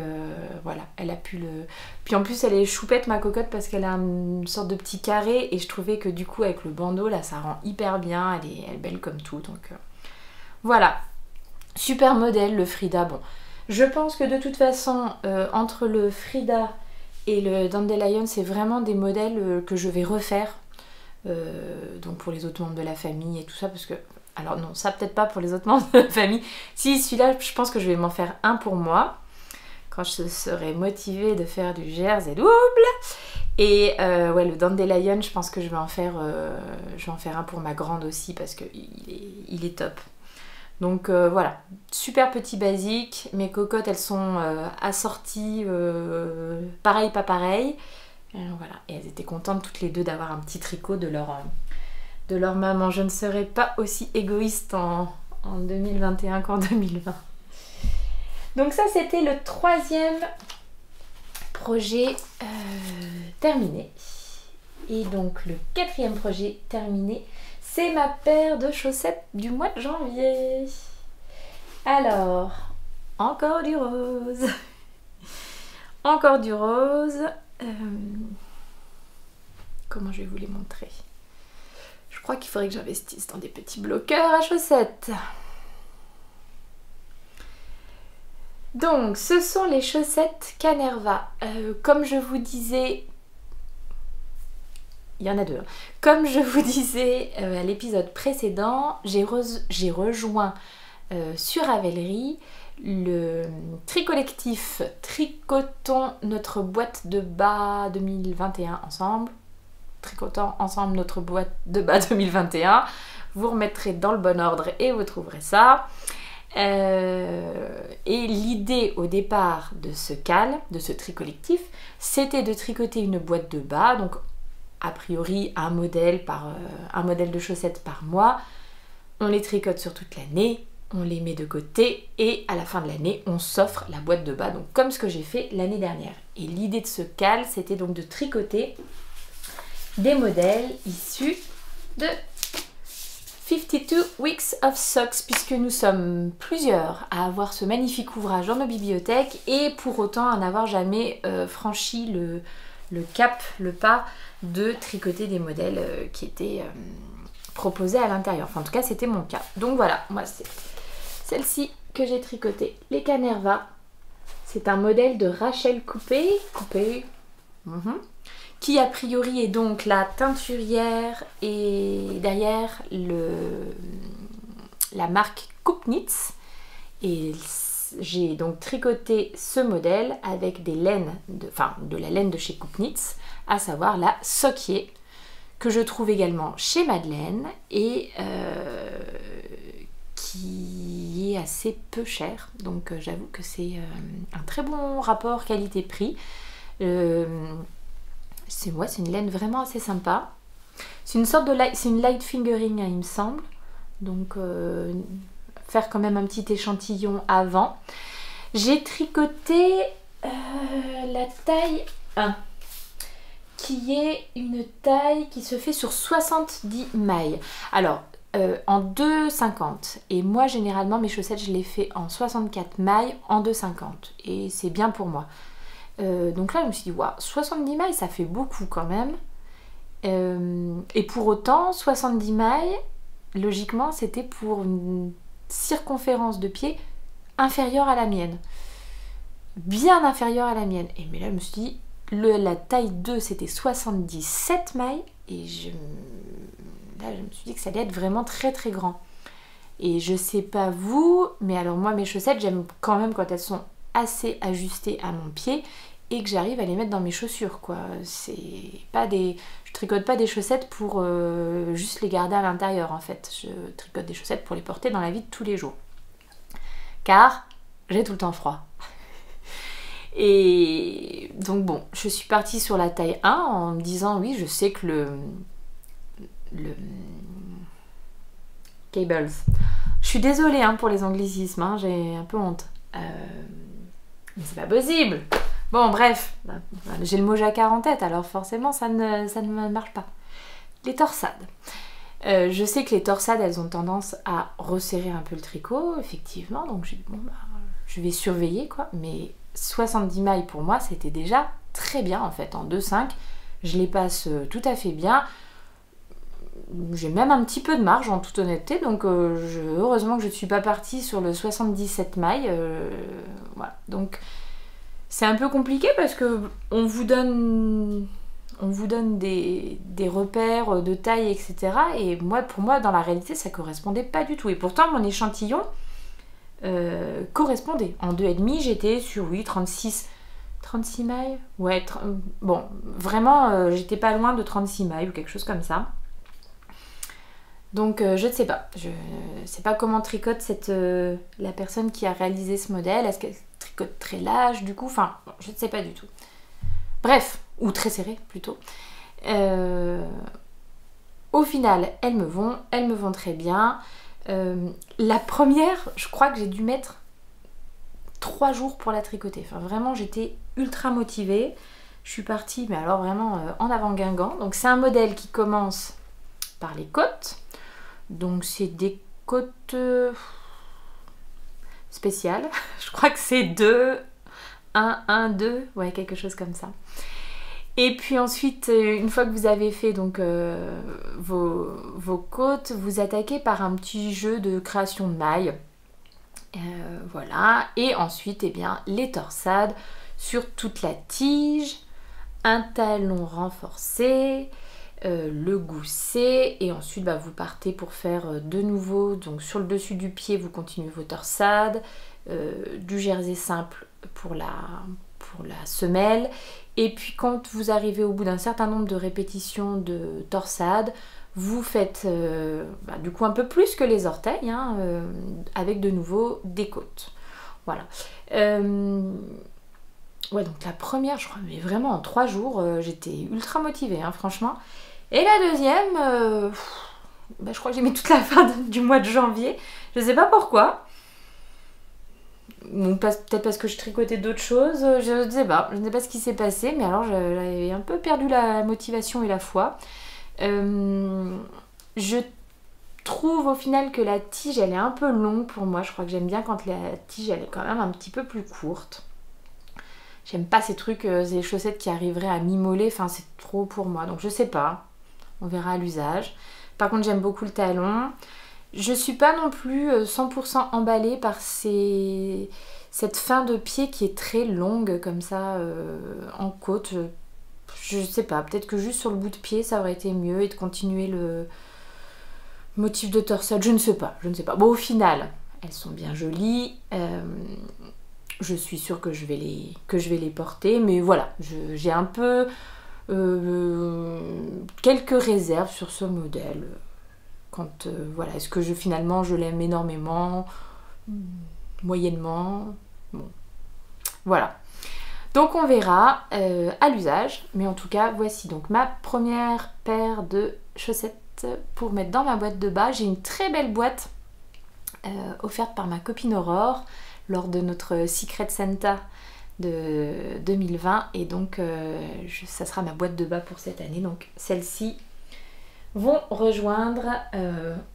A: voilà, elle a pu le... Puis en plus elle est choupette ma cocotte parce qu'elle a une sorte de petit carré et je trouvais que du coup avec le bandeau là ça rend hyper bien, elle est belle comme tout, donc voilà. Super modèle le Frida. Bon, je pense que de toute façon, entre le Frida et le Dandelion, c'est vraiment des modèles que je vais refaire. Donc pour les autres membres de la famille et tout ça, parce que... Alors non, ça peut-être pas pour les autres membres de la famille. Si, celui-là, je pense que je vais m'en faire un pour moi. Quand je serai motivée de faire du jersey double. Et ouais, le Dandelion, je pense que je vais en faire un pour ma grande aussi, parce qu'il est top. Donc voilà, super petit basique, mes cocottes elles sont assorties pareil pas pareil. Voilà, et elles étaient contentes toutes les deux d'avoir un petit tricot de leur maman. Je ne serai pas aussi égoïste en 2021 qu'en 2020. Donc ça c'était le 3e projet terminé. Et donc le 4e projet terminé, c'est ma paire de chaussettes du mois de janvier. Alors, encore du rose. Encore du rose. Comment je vais vous les montrer? Je crois qu'il faudrait que j'investisse dans des petits bloqueurs à chaussettes. Donc, ce sont les chaussettes Canerva. Comme je vous disais... Il y en a deux. Comme je vous disais à l'épisode précédent, j'ai rejoint sur Ravelry le tri-collectif Tricotons notre boîte de bas 2021 ensemble. Tricotons ensemble notre boîte de bas 2021. Vous remettrez dans le bon ordre et vous trouverez ça. Et l'idée au départ de ce CAL, de ce tri-collectif, c'était de tricoter une boîte de bas, donc a priori un modèle de chaussettes par mois. On les tricote sur toute l'année, on les met de côté et à la fin de l'année on s'offre la boîte de bas, donc comme ce que j'ai fait l'année dernière. Et l'idée de ce CAL, c'était donc de tricoter des modèles issus de 52 Weeks of Socks, puisque nous sommes plusieurs à avoir ce magnifique ouvrage dans nos bibliothèques et pour autant à n'avoir jamais franchi le cap, le pas de tricoter des modèles qui étaient proposés à l'intérieur. Enfin, en tout cas, c'était mon cas. Donc voilà, moi, c'est celle-ci que j'ai tricotée, les Canerva. C'est un modèle de Rachel Coupé, qui a priori est donc la teinturière et derrière la marque Coupnitz. Et j'ai donc tricoté ce modèle avec des laines, de la laine de chez Coupnitz, à savoir la Sockier, que je trouve également chez Madeleine et qui est assez peu cher. Donc j'avoue que c'est un très bon rapport qualité-prix. C'est une laine vraiment assez sympa. C'est une light fingering, hein, il me semble. Donc faire quand même un petit échantillon avant. J'ai tricoté la taille 1, qui est une taille qui se fait sur 70 mailles. Alors en 2,50 et moi généralement mes chaussettes je les fais en 64 mailles en 2,50 et c'est bien pour moi. Donc là je me suis dit waouh, 70 mailles ça fait beaucoup quand même. Et pour autant 70 mailles logiquement c'était pour une circonférence de pied inférieure à la mienne, bien inférieure à la mienne. Et mais là je me suis dit la taille 2 c'était 77 mailles et là je me suis dit que ça allait être vraiment très très grand. Et je sais pas vous, mais alors moi mes chaussettes j'aime quand même quand elles sont assez ajustées à mon pied et que j'arrive à les mettre dans mes chaussures quoi. C'est pas des... Je tricote pas des chaussettes pour juste les garder à l'intérieur en fait. Je tricote des chaussettes pour les porter dans la vie de tous les jours. Car j'ai tout le temps froid. Et donc bon, je suis partie sur la taille 1 en me disant oui, je sais que le cables. Je suis désolée hein, pour les anglicismes, hein, j'ai un peu honte. Mais c'est pas possible. Bon bref, j'ai le mot jacquard en tête, alors forcément ça ne marche pas. Les torsades. Je sais que les torsades, elles ont tendance à resserrer un peu le tricot, effectivement, donc j'ai dit bon bah je vais surveiller quoi, mais 70 mailles pour moi c'était déjà très bien en fait, en 2,5 je les passe tout à fait bien. J'ai même un petit peu de marge en toute honnêteté, donc heureusement que je ne suis pas partie sur le 77 mailles. Voilà. Donc c'est un peu compliqué parce que on vous donne des repères de taille, etc. Et moi, pour moi, dans la réalité, ça correspondait pas du tout. Et pourtant, mon échantillon correspondait. En 2,5, j'étais sur, oui, 36 mailles. Ouais, bon, vraiment, j'étais pas loin de 36 mailles ou quelque chose comme ça. Donc je ne sais pas, je ne sais pas comment tricote la personne qui a réalisé ce modèle, est-ce qu'elle tricote très large du coup, enfin je ne sais pas du tout. Bref, ou très serré plutôt. Au final, elles me vont très bien. La première, je crois que j'ai dû mettre 3 jours pour la tricoter, enfin vraiment j'étais ultra motivée. Je suis partie, mais alors vraiment en avant Guingamp. Donc c'est un modèle qui commence par les côtes. Donc c'est des côtes spéciales. Je crois que c'est 2, 1, 1, 2. Ouais, quelque chose comme ça. Et puis ensuite, une fois que vous avez fait donc, vos côtes, vous attaquez par un petit jeu de création de mailles. Voilà. Et ensuite, eh bien, les torsades sur toute la tige. Un talon renforcé. Le gousset et ensuite bah, vous partez pour faire de nouveau, donc sur le dessus du pied vous continuez vos torsades, du jersey simple pour la semelle, et puis quand vous arrivez au bout d'un certain nombre de répétitions de torsades vous faites bah, du coup un peu plus que les orteils hein, avec de nouveau des côtes. Voilà. Ouais, donc la première, je crois, mais vraiment en 3 jours, j'étais ultra motivée, hein, franchement. Et la deuxième, bah, je crois que j'ai mis toute la fin du mois de janvier. Je sais pas pourquoi. Peut-être parce que je tricotais d'autres choses, je ne sais pas. Je ne sais pas ce qui s'est passé, mais alors j'avais un peu perdu la motivation et la foi. Je trouve au final que la tige, elle est un peu longue pour moi. Je crois que j'aime bien quand la tige, elle est quand même un petit peu plus courte. J'aime pas ces trucs, ces chaussettes qui arriveraient à mi-mollet, enfin c'est trop pour moi, donc je sais pas, on verra à l'usage. Par contre j'aime beaucoup le talon. Je suis pas non plus 100% emballée par cette fin de pied qui est très longue comme ça, en côte. Je sais pas, peut-être que juste sur le bout de pied ça aurait été mieux et de continuer le motif de torsade, je ne sais pas. Bon au final, elles sont bien jolies. Je suis sûre que je vais les porter, mais voilà, j'ai un peu quelques réserves sur ce modèle. Voilà, est-ce que finalement je l'aime énormément, moyennement, bon, voilà. Donc on verra à l'usage, mais en tout cas voici donc ma première paire de chaussettes pour mettre dans ma boîte de bas. J'ai une très belle boîte offerte par ma copine Aurore lors de notre Secret Santa de 2020 et donc ça sera ma boîte de bas pour cette année. Donc celle-ci, vont rejoindre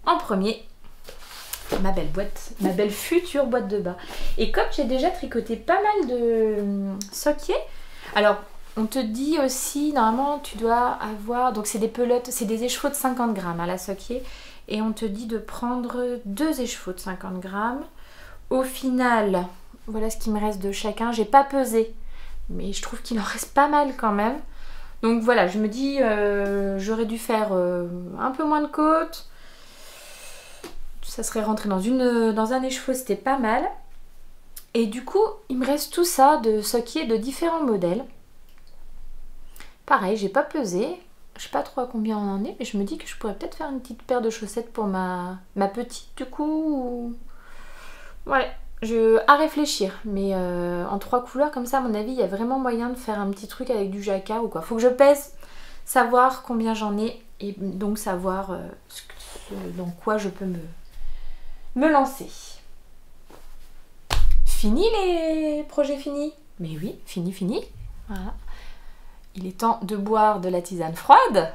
A: en premier ma belle boîte, ma belle future boîte de bas. Et comme j'ai déjà tricoté pas mal de sockiers, alors on te dit aussi, normalement tu dois avoir, donc c'est des pelotes, c'est des écheveaux de 50 grammes à la sockier, et on te dit de prendre 2 écheveaux de 50 grammes. Au final, voilà ce qui me reste de chacun, j'ai pas pesé, mais je trouve qu'il en reste pas mal quand même. Donc voilà, je me dis, j'aurais dû faire un peu moins de côte. Ça serait rentré dans un écheveau, c'était pas mal. Et du coup, il me reste tout ça de sockiers de différents modèles. Pareil, j'ai pas pesé. Je sais pas trop à combien on en est, mais je me dis que je pourrais peut-être faire une petite paire de chaussettes pour ma petite du coup. Ouais, à réfléchir. Mais en 3 couleurs comme ça, à mon avis, il y a vraiment moyen de faire un petit truc avec du jacquard ou quoi. Faut que je pèse, savoir combien j'en ai et donc savoir dans quoi je peux me lancer. Fini les projets finis? Mais oui, fini. Voilà. Il est temps de boire de la tisane froide.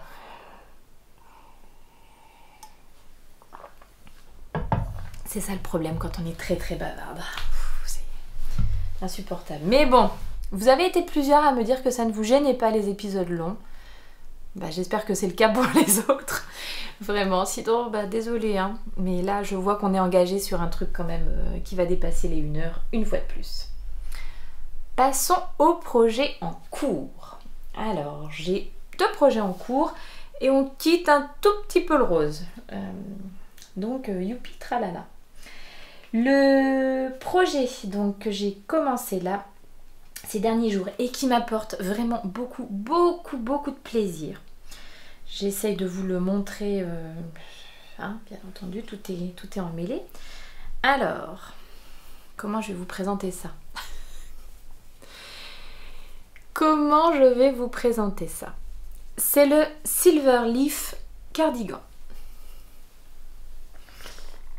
A: C'est ça le problème quand on est très bavarde. C'est insupportable. Mais bon, vous avez été plusieurs à me dire que ça ne vous gênait pas les épisodes longs. Bah, j'espère que c'est le cas pour les autres. Vraiment, sinon, désolé. Hein. Mais là, je vois qu'on est engagé sur un truc quand même qui va dépasser les 1 heure, une fois de plus. Passons au projet en cours. Alors, j'ai 2 projets en cours et on quitte un tout petit peu le rose. Donc, youpi tralala. Le projet donc, que j'ai commencé là, ces derniers jours, et qui m'apporte vraiment beaucoup de plaisir. J'essaye de vous le montrer, bien entendu, tout est emmêlé. Alors, comment je vais vous présenter ça? Comment je vais vous présenter ça? C'est le Silver Leaf Cardigan.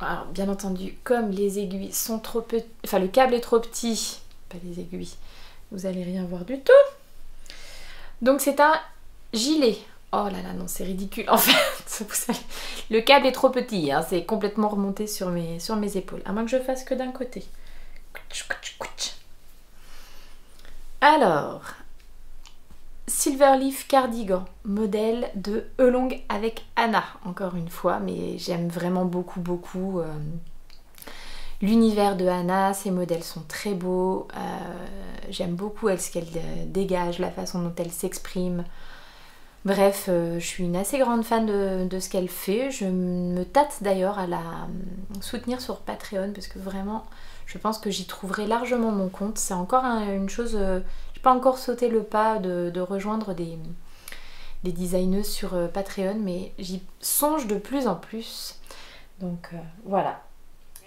A: Alors, bien entendu, comme les aiguilles sont trop petites, enfin le câble est trop petit, pas les aiguilles, vous allez rien voir du tout. Donc c'est un gilet. Oh là là, non, c'est ridicule en fait. Le câble est trop petit, hein, c'est complètement remonté sur mes épaules, à moins que je fasse que d'un côté. Alors, Silverleaf Cardigan, modèle de Elong avec Anna, encore une fois, mais j'aime vraiment beaucoup l'univers de Anna, ses modèles sont très beaux, j'aime beaucoup ce qu'elle dégage, la façon dont elle s'exprime. Bref, je suis une assez grande fan de ce qu'elle fait, je me tâte d'ailleurs à la soutenir sur Patreon parce que vraiment, je pense que j'y trouverai largement mon compte. C'est encore une chose... j'ai pas encore sauté le pas de rejoindre des designeuses sur Patreon, mais j'y songe de plus en plus. Donc voilà.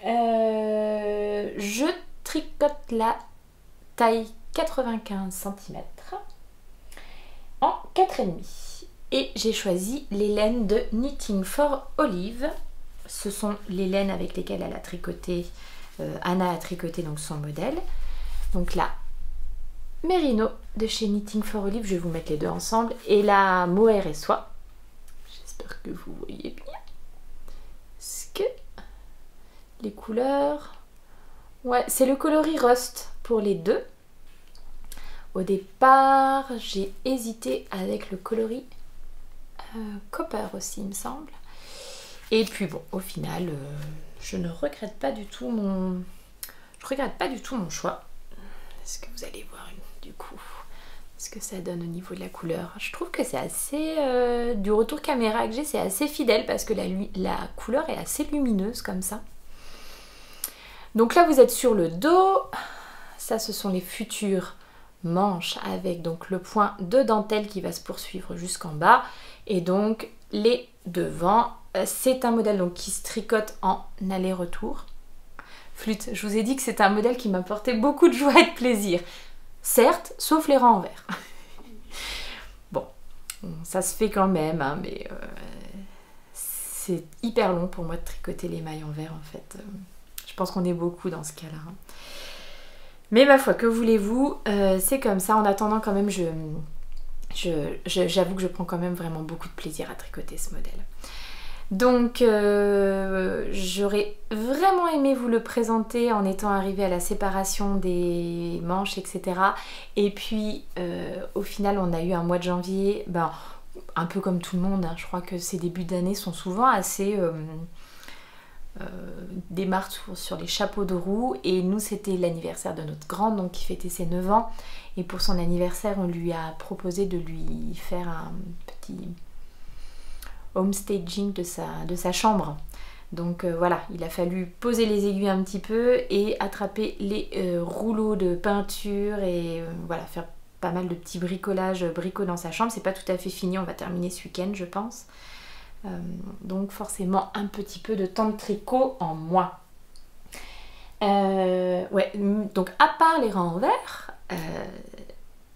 A: Je tricote la taille 95 cm en 4,5. Et j'ai choisi les laines de Knitting for Olive. Ce sont les laines avec lesquelles elle a tricoté, Anna a tricoté donc son modèle. Donc la Merino de chez Knitting for Olive, je vais vous mettre les deux ensemble, et la Mohair et Soie. J'espère que vous voyez bien. Est-ce que les couleurs... Ouais, c'est le coloris Rust pour les deux. Au départ, j'ai hésité avec le coloris Copper aussi, il me semble. Et puis bon, au final, je ne regrette pas du tout mon... choix. Est-ce que vous allez voir du coup ce que ça donne au niveau de la couleur? Je trouve que c'est assez... du retour caméra que j'ai, c'est assez fidèle parce que la couleur est assez lumineuse comme ça. Donc là, vous êtes sur le dos. Ça, ce sont les futures manches avec donc le point de dentelle qui va se poursuivre jusqu'en bas. Et donc, les devants. C'est un modèle donc, qui se tricote en aller-retour. Flûte, je vous ai dit que c'est un modèle qui m'apportait beaucoup de joie et de plaisir. Certes, sauf les rangs en vert. Bon, ça se fait quand même, hein, mais c'est hyper long pour moi de tricoter les mailles en vert en fait. Je pense qu'on est beaucoup dans ce cas-là. Hein. Mais ma foi, que voulez-vous, c'est comme ça. En attendant quand même, j'avoue que je prends quand même vraiment beaucoup de plaisir à tricoter ce modèle. Donc j'aurais vraiment aimé vous le présenter en étant arrivée à la séparation des manches, etc. Et puis au final on a eu un mois de janvier, un peu comme tout le monde, hein. Je crois que ces débuts d'année sont souvent assez démarrent sur les chapeaux de roue, et nous c'était l'anniversaire de notre grande, donc qui fêtait ses 9 ans, et pour son anniversaire on lui a proposé de lui faire un petit homestaging de sa chambre. Donc voilà, il a fallu poser les aiguilles un petit peu et attraper les rouleaux de peinture et voilà, faire pas mal de petits bricolages bricot dans sa chambre. C'est pas tout à fait fini, on va terminer ce week-end je pense. Donc forcément un petit peu de temps de tricot en moins. Ouais, donc à part les rangs en verre,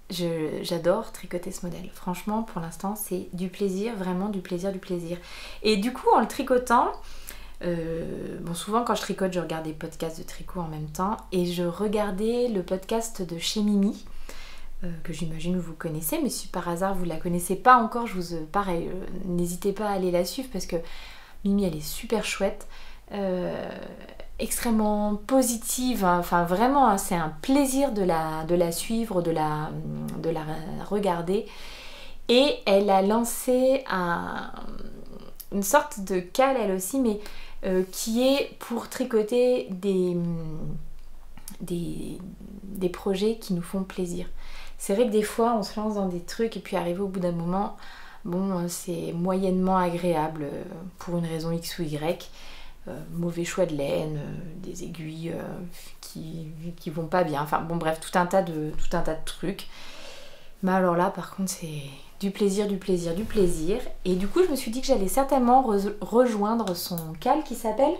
A: j'adore tricoter ce modèle. Franchement, pour l'instant, c'est du plaisir, vraiment du plaisir, du plaisir. Et du coup, en le tricotant, bon, souvent quand je tricote, je regarde des podcasts de tricot en même temps, et je regardais le podcast de chez Mimi, que j'imagine vous connaissez, mais si par hasard vous la connaissez pas encore, pareil, n'hésitez pas à aller la suivre parce que Mimi, elle est super chouette. Extrêmement positive, hein. Enfin vraiment hein, c'est un plaisir de la suivre, de la regarder, et elle a lancé une sorte de cale elle aussi, mais qui est pour tricoter des projets qui nous font plaisir. C'est vrai que des fois on se lance dans des trucs et puis arrivé au bout d'un moment, bon c'est moyennement agréable pour une raison X ou Y. Mauvais choix de laine, des aiguilles qui vont pas bien, enfin bon bref, tout un tas de trucs. Mais alors là par contre c'est du plaisir, du plaisir, du plaisir. Et du coup je me suis dit que j'allais certainement rejoindre son cal qui s'appelle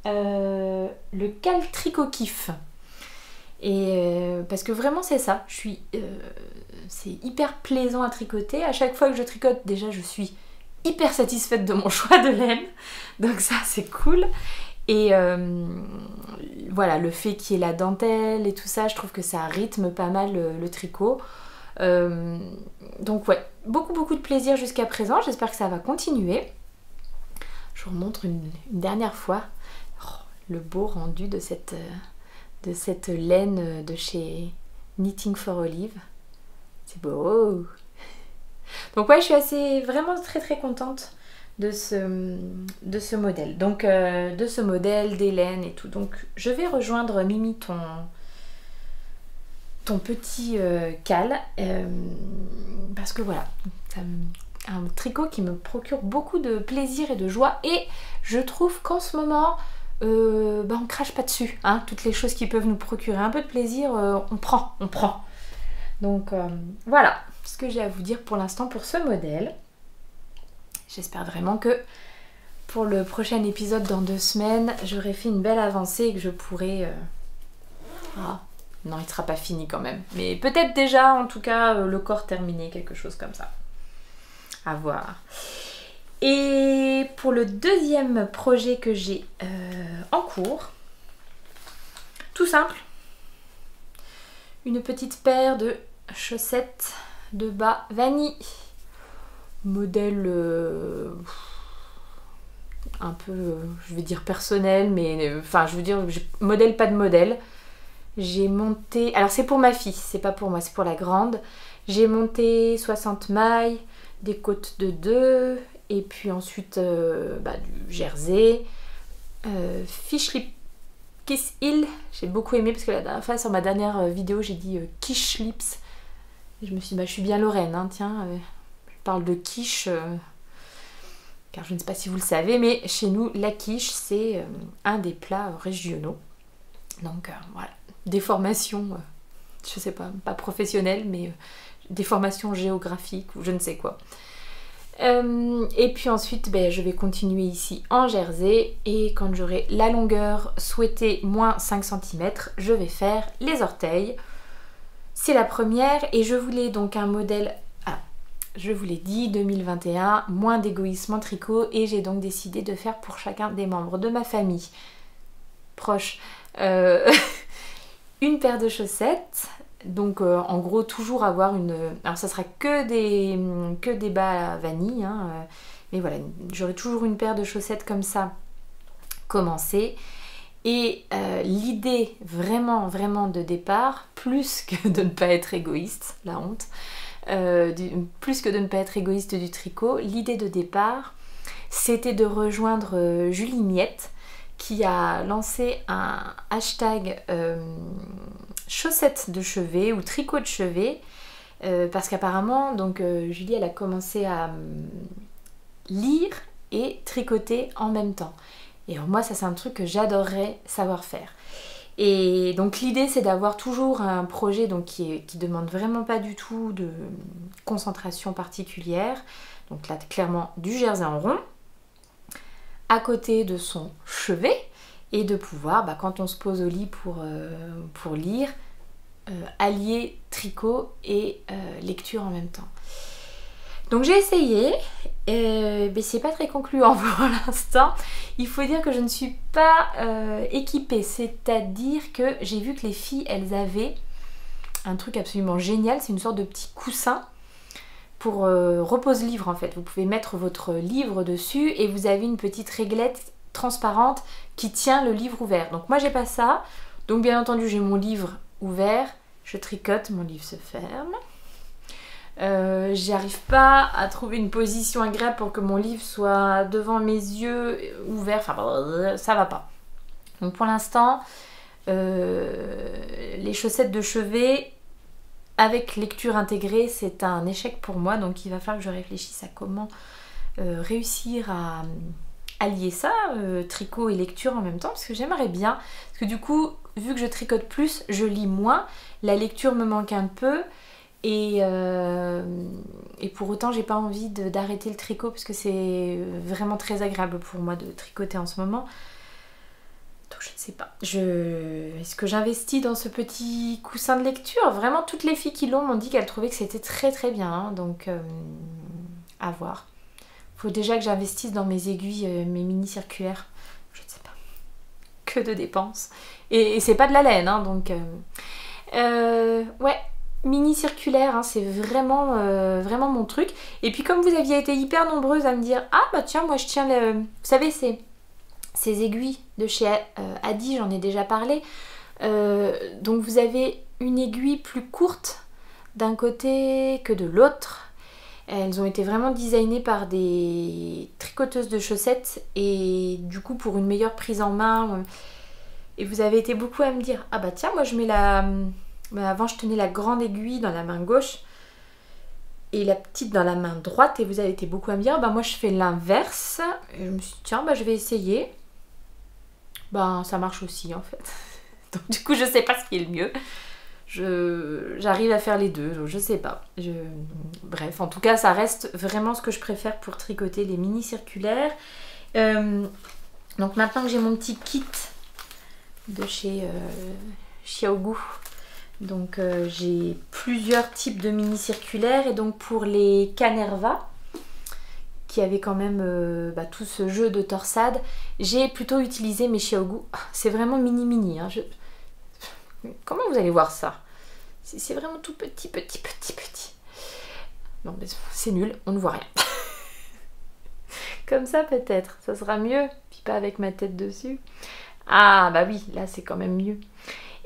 A: le cal Tricot Kiff. Et parce que vraiment c'est ça, c'est hyper plaisant à tricoter. À chaque fois que je tricote, déjà je suis hyper satisfaite de mon choix de laine, donc ça c'est cool. Et voilà, le fait qu'il y ait la dentelle et tout ça, je trouve que ça rythme pas mal le tricot. Donc ouais, beaucoup de plaisir jusqu'à présent, j'espère que ça va continuer. Je vous remontre une dernière fois le beau rendu de cette laine de chez Knitting for Olive. C'est beau. Donc ouais, je suis vraiment très contente de ce modèle. Donc de ce modèle, des laines et tout. Donc je vais rejoindre Mimi, ton petit cal. Parce que voilà, c'est un tricot qui me procure beaucoup de plaisir et de joie. Et je trouve qu'en ce moment, on crache pas dessus. Hein. Toutes les choses qui peuvent nous procurer un peu de plaisir, on prend. Donc voilà ce que j'ai à vous dire pour l'instant pour ce modèle. J'espère vraiment que pour le prochain épisode dans 2 semaines, j'aurai fait une belle avancée et que je pourrai... non, il ne sera pas fini quand même. Mais peut-être déjà, en tout cas, le corps terminé, quelque chose comme ça. À voir. Et pour le deuxième projet que j'ai en cours, tout simple, une petite paire de chaussettes de bas vanille, modèle un peu, je vais dire personnel, mais enfin je veux dire modèle pas de modèle. J'ai monté, alors c'est pour ma fille, c'est pas pour moi, c'est pour la grande. J'ai monté 60 mailles, des côtes de 2, et puis ensuite du jersey, fish lip Kiss Hill, j'ai beaucoup aimé parce que la dernière fois sur ma dernière vidéo j'ai dit quiche lips. Et je me suis dit je suis bien lorraine, hein, tiens, je parle de quiche, car je ne sais pas si vous le savez, mais chez nous la quiche c'est un des plats régionaux. Donc voilà, des formations, je sais pas professionnelles, mais des formations géographiques ou je ne sais quoi. Et puis ensuite je vais continuer ici en jersey, et quand j'aurai la longueur souhaitée moins 5 cm, je vais faire les orteils. C'est la première, et je voulais donc un modèle, je vous l'ai dit, 2021, moins d'égoïsme en tricot, et j'ai donc décidé de faire pour chacun des membres de ma famille proche une paire de chaussettes Donc en gros toujours avoir une... Alors ça sera que des bas à vanille, hein, mais voilà, j'aurai toujours une paire de chaussettes comme ça commencée. Et l'idée vraiment de départ, plus que de ne pas être égoïste, la honte, plus que de ne pas être égoïste du tricot, l'idée de départ, c'était de rejoindre Julie Miette, qui a lancé un hashtag chaussettes de chevet ou tricot de chevet, parce qu'apparemment, donc Julie, elle a commencé à lire et tricoter en même temps. Et alors moi, ça c'est un truc que j'adorerais savoir faire. Et donc l'idée, c'est d'avoir toujours un projet donc, qui demande vraiment pas du tout de concentration particulière. Donc là, clairement, du jersey en rond, à côté de son chevet, et de pouvoir, quand on se pose au lit pour lire, allier tricot et lecture en même temps. Donc j'ai essayé, mais c'est pas très concluant pour l'instant. Il faut dire que je ne suis pas équipée, c'est-à-dire que j'ai vu que les filles, elles avaient un truc absolument génial, c'est une sorte de petit coussin pour repose-livre en fait. Vous pouvez mettre votre livre dessus et vous avez une petite réglette transparente qui tient le livre ouvert. Donc moi j'ai pas ça, donc bien entendu j'ai mon livre ouvert, je tricote, mon livre se ferme. J'arrive pas à trouver une position agréable pour que mon livre soit devant mes yeux ouvert, enfin ça va pas. Donc pour l'instant les chaussettes de chevet avec lecture intégrée c'est un échec pour moi, donc il va falloir que je réfléchisse à comment réussir à allier ça, tricot et lecture en même temps, parce que j'aimerais bien, parce que du coup vu que je tricote plus, je lis moins, la lecture me manque un peu. Et pour autant, j'ai pas envie d'arrêter le tricot parce que c'est vraiment très agréable pour moi de tricoter en ce moment. Donc je ne sais pas. Est-ce que j'investis dans ce petit coussin de lecture? Vraiment, toutes les filles qui l'ont m'ont dit qu'elles trouvaient que c'était très très bien. Hein, donc à voir. Faut déjà que j'investisse dans mes aiguilles, mes mini circulaires. Je ne sais pas. Que de dépenses. Et c'est pas de la laine, hein, donc... ouais. Mini circulaire, hein, c'est vraiment, vraiment mon truc. Et puis comme vous aviez été hyper nombreuses à me dire « Ah bah tiens, moi je tiens le... » Vous savez, ces aiguilles de chez Adi, j'en ai déjà parlé. Donc vous avez une aiguille plus courte d'un côté que de l'autre. Elles ont été vraiment designées par des tricoteuses de chaussettes. Et du coup, pour une meilleure prise en main. Et vous avez été beaucoup à me dire « Ah bah tiens, moi je mets la... » avant je tenais la grande aiguille dans la main gauche et la petite dans la main droite, et vous avez été beaucoup à me dire moi je fais l'inverse, et je me suis dit tiens je vais essayer, ça marche aussi en fait. Donc du coup je sais pas ce qui est le mieux, j'arrive à faire les deux, donc je sais pas, bref en tout cas ça reste vraiment ce que je préfère pour tricoter, les mini circulaires. Donc maintenant que j'ai mon petit kit de chez Xiaogu, donc j'ai plusieurs types de mini circulaires, et donc pour les Canerva qui avaient quand même tout ce jeu de torsade, j'ai plutôt utilisé mes Xiaogu. C'est vraiment mini hein. Comment vous allez voir ça? C'est vraiment tout petit. Non mais c'est nul, on ne voit rien. Comme ça peut-être, ça sera mieux, puis pas avec ma tête dessus. Ah bah oui, là c'est quand même mieux.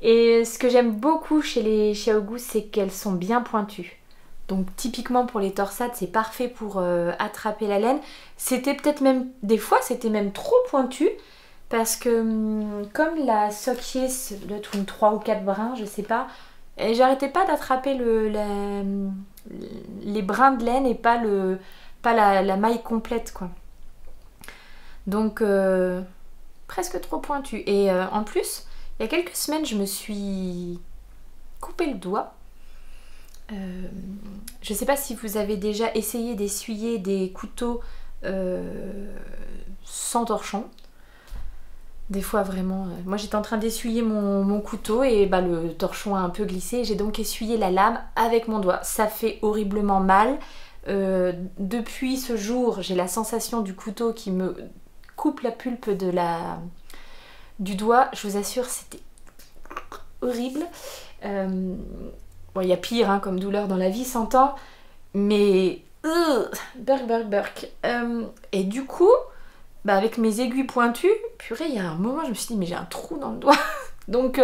A: Et ce que j'aime beaucoup chez les Xiaogu, c'est qu'elles sont bien pointues. Donc typiquement pour les torsades, c'est parfait pour attraper la laine. C'était peut-être même, des fois, c'était même trop pointu. Parce que comme la Sokier, ça doit être une 3 ou 4 brins, je sais pas. J'arrêtais pas d'attraper les brins de laine et pas la maille complète, quoi. Donc presque trop pointu. Et en plus... Il y a quelques semaines, je me suis coupé le doigt. Je ne sais pas si vous avez déjà essayé d'essuyer des couteaux sans torchon. Des fois vraiment... moi j'étais en train d'essuyer mon couteau et le torchon a un peu glissé. J'ai donc essuyé la lame avec mon doigt. Ça fait horriblement mal. Depuis ce jour, j'ai la sensation du couteau qui me coupe la pulpe du doigt, je vous assure, c'était horrible. Bon, il y a pire hein, comme douleur dans la vie, s'entend, mais burk. Et du coup, bah, avec mes aiguilles pointues, purée, il y a un moment, je me suis dit, mais j'ai un trou dans le doigt. Donc,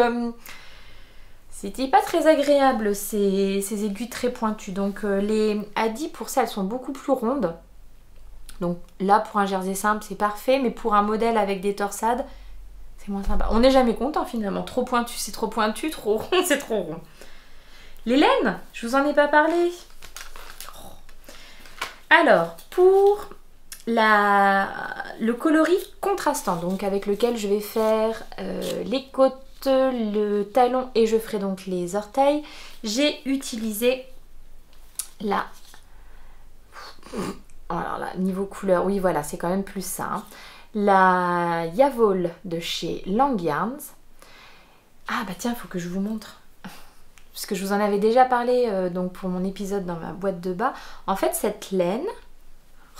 A: c'était pas très agréable ces aiguilles très pointues. Donc, les Adi, pour ça, elles sont beaucoup plus rondes. Donc là, pour un jersey simple, c'est parfait, mais pour un modèle avec des torsades, c'est moins sympa. On n'est jamais content finalement. Trop pointu, c'est trop pointu, trop rond, c'est trop rond. Les laines, je vous en ai pas parlé. Alors, pour le coloris contrastant, donc avec lequel je vais faire les côtes, le talon et je ferai donc les orteils, j'ai utilisé la... Alors là, niveau couleur, oui voilà, c'est quand même plus ça. Hein. La Yavol de chez Lang Yarns. Ah bah tiens, il faut que je vous montre. Parce que je vous en avais déjà parlé donc pour mon épisode dans ma boîte de bas. En fait, cette laine...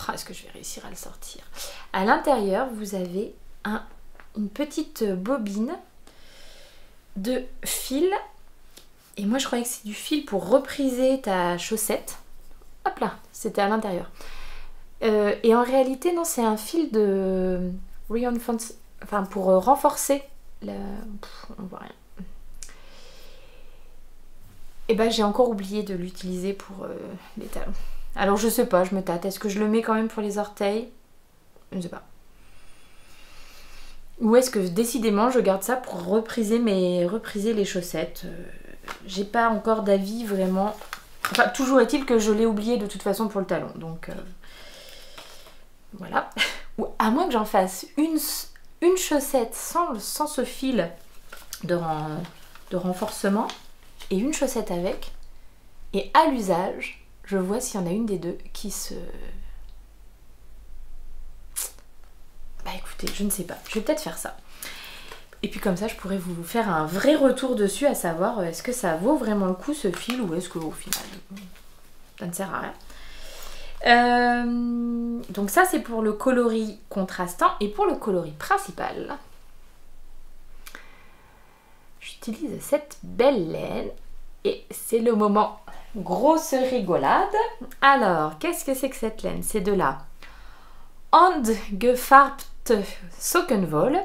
A: Oh, est-ce que je vais réussir à le sortir? À l'intérieur, vous avez une petite bobine de fil. Et moi, je croyais que c'est du fil pour repriser ta chaussette. Hop là, c'était à l'intérieur. Et en réalité, non, c'est un fil de reinforce, enfin pour renforcer la... on voit rien. Et ben j'ai encore oublié de l'utiliser pour les talons. Alors je sais pas, je me tâte. Est-ce que je le mets quand même pour les orteils? Je ne sais pas. Ou est-ce que décidément je garde ça pour repriser les chaussettes? J'ai pas encore d'avis vraiment. Enfin, toujours est-il que je l'ai oublié de toute façon pour le talon. Donc voilà. Ou à moins que j'en fasse une chaussette sans ce fil de renforcement et une chaussette avec. Et à l'usage, je vois s'il y en a une des deux qui se... Bah écoutez, je ne sais pas. Je vais peut-être faire ça. Et puis comme ça, je pourrais vous faire un vrai retour dessus, à savoir est-ce que ça vaut vraiment le coup ce fil ou est-ce qu'au final, ça ne sert à rien. Donc ça c'est pour le coloris contrastant. Et pour le coloris principal, j'utilise cette belle laine et c'est le moment grosse rigolade. Alors qu'est-ce que c'est que cette laine? C'est de la Handgefarbte Sockenwolle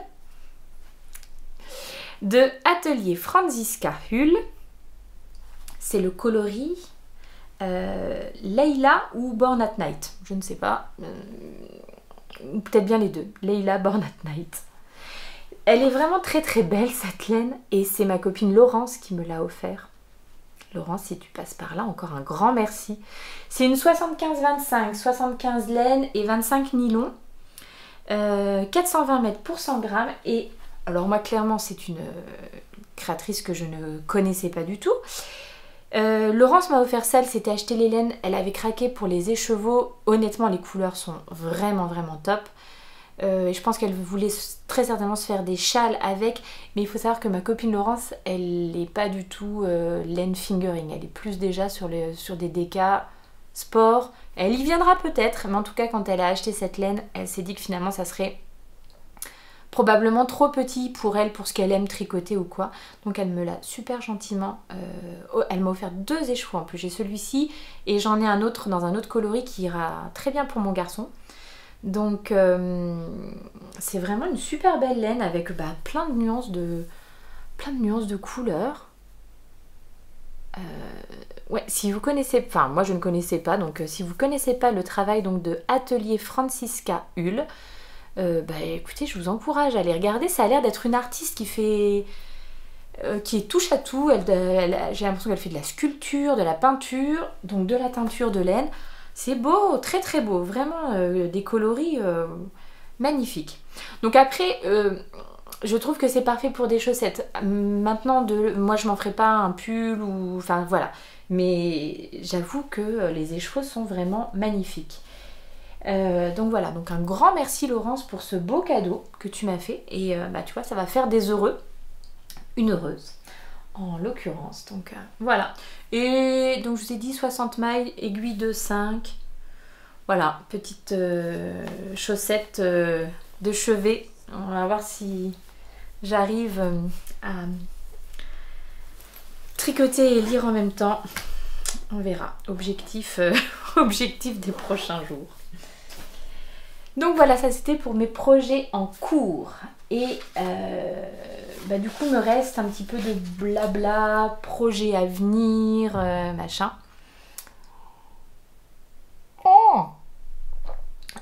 A: de Atelier Franziska Hull. C'est le coloris Leila ou Born at Night, je ne sais pas, ou peut-être bien les deux, Leila Born at Night. Elle est vraiment très très belle cette laine et c'est ma copine Laurence qui me l'a offert. Laurence, si tu passes par là, encore un grand merci. C'est une 75-25, 75 laine et 25 nylon, 420 mètres pour 100 grammes. Et alors moi clairement c'est une créatrice que je ne connaissais pas du tout. Laurence m'a offert ça, elle s'était acheté les laines, elle avait craqué pour les écheveaux. Honnêtement les couleurs sont vraiment top. Et je pense qu'elle voulait très certainement se faire des châles avec, mais il faut savoir que ma copine Laurence, elle n'est pas du tout laine fingering, elle est plus déjà sur des décas sport. Elle y viendra peut-être, mais en tout cas quand elle a acheté cette laine, elle s'est dit que finalement ça serait probablement trop petit pour elle, pour ce qu'elle aime tricoter ou quoi. Donc elle me l'a super gentiment, elle m'a offert 2 écheveaux en plus, j'ai celui-ci et j'en ai un autre dans un autre coloris qui ira très bien pour mon garçon. Donc c'est vraiment une super belle laine avec plein de nuances de couleurs. Ouais, si vous connaissez, enfin moi je ne connaissais pas, donc si vous connaissez pas le travail donc de Atelier Franziska Hull, écoutez, je vous encourage à aller regarder. Ça a l'air d'être une artiste qui est touche à tout. J'ai l'impression qu'elle fait de la sculpture, de la peinture, donc de la teinture de laine. C'est beau, très très beau, vraiment des coloris magnifiques. Donc après, je trouve que c'est parfait pour des chaussettes. Maintenant, moi je m'en ferai pas un pull ou... Enfin voilà. Mais j'avoue que les écheveaux sont vraiment magnifiques. Donc voilà, donc un grand merci Laurence pour ce beau cadeau que tu m'as fait. Et tu vois, ça va faire des heureux, une heureuse en l'occurrence. Donc voilà. Et donc je vous ai dit 60 mailles, aiguille de 5. Voilà, petite chaussette de chevet. On va voir si j'arrive à tricoter et lire en même temps. On verra. Objectif, objectif des prochains jours. Donc voilà, ça c'était pour mes projets en cours. Et du coup, me reste un petit peu de blabla, projets à venir, machin. Oh,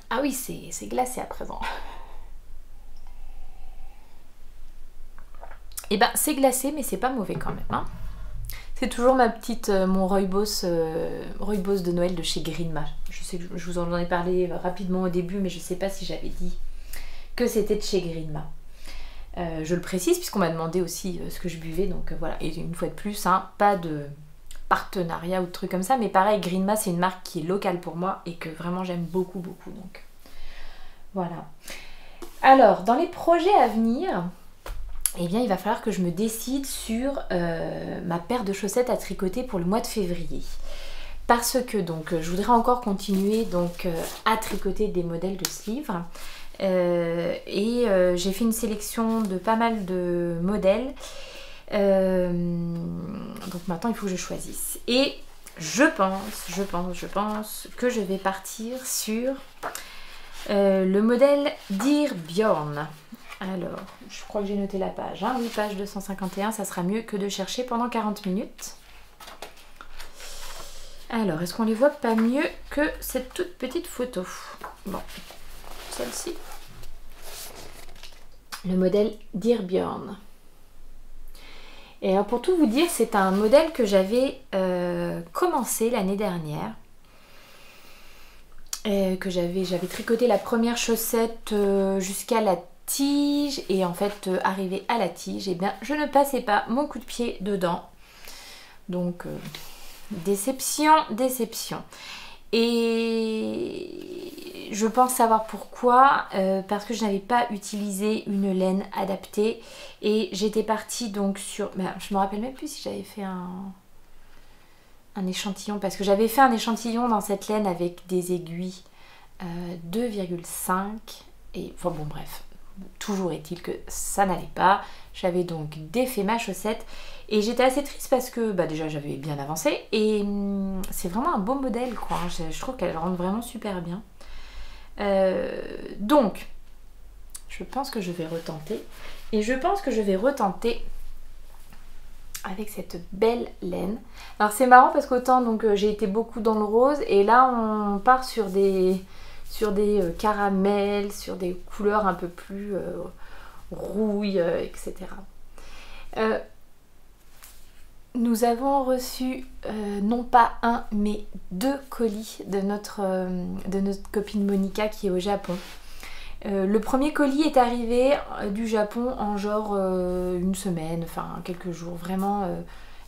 A: ah oui, c'est glacé à présent. Et ben, c'est glacé, mais c'est pas mauvais quand même. Hein. C'est toujours mon Rooibos de Noël de chez Greenma. Je sais que je vous en ai parlé rapidement au début, mais je sais pas si j'avais dit que c'était de chez Greenma. Je le précise puisqu'on m'a demandé aussi ce que je buvais, donc voilà. Et une fois de plus, hein, pas de partenariat ou de trucs comme ça, mais pareil, Greenma c'est une marque qui est locale pour moi et que vraiment j'aime beaucoup, donc voilà. Alors, dans les projets à venir, eh bien, il va falloir que je me décide sur ma paire de chaussettes à tricoter pour le mois de février. Parce que donc, je voudrais encore continuer donc, à tricoter des modèles de ce livre. J'ai fait une sélection de pas mal de modèles. Donc maintenant, il faut que je choisisse. Et je pense que je vais partir sur le modèle Dear Bjorn. Alors, je crois que j'ai noté la page. Hein. Oui, page 251, ça sera mieux que de chercher pendant 40 minutes. Alors, est-ce qu'on les voit pas mieux que cette toute petite photo? Bon, celle-ci. Le modèle Dear Bjorn. Et alors, pour tout vous dire, c'est un modèle que j'avais commencé l'année dernière. Que j'avais tricoté la première chaussette jusqu'à la tige, et en fait arrivé à la tige, et bien je ne passais pas mon coup de pied dedans, donc déception. Et je pense savoir pourquoi, parce que je n'avais pas utilisé une laine adaptée, et j'étais partie donc sur, je me rappelle même plus si j'avais fait un échantillon, parce que j'avais fait un échantillon dans cette laine avec des aiguilles 2,5, et enfin bon bref. Toujours est-il que ça n'allait pas. J'avais donc défait ma chaussette et j'étais assez triste parce que déjà j'avais bien avancé et c'est vraiment un beau modèle quoi. Je trouve qu'elle rentre vraiment super bien. Donc je pense que je vais retenter, et je pense que je vais retenter avec cette belle laine. Alors c'est marrant parce qu'autant donc j'ai été beaucoup dans le rose, et là on part sur des caramels, sur des couleurs un peu plus rouille, etc. Nous avons reçu non pas un, mais 2 colis de notre copine Monica qui est au Japon. Le premier colis est arrivé du Japon en genre une semaine, enfin quelques jours, vraiment.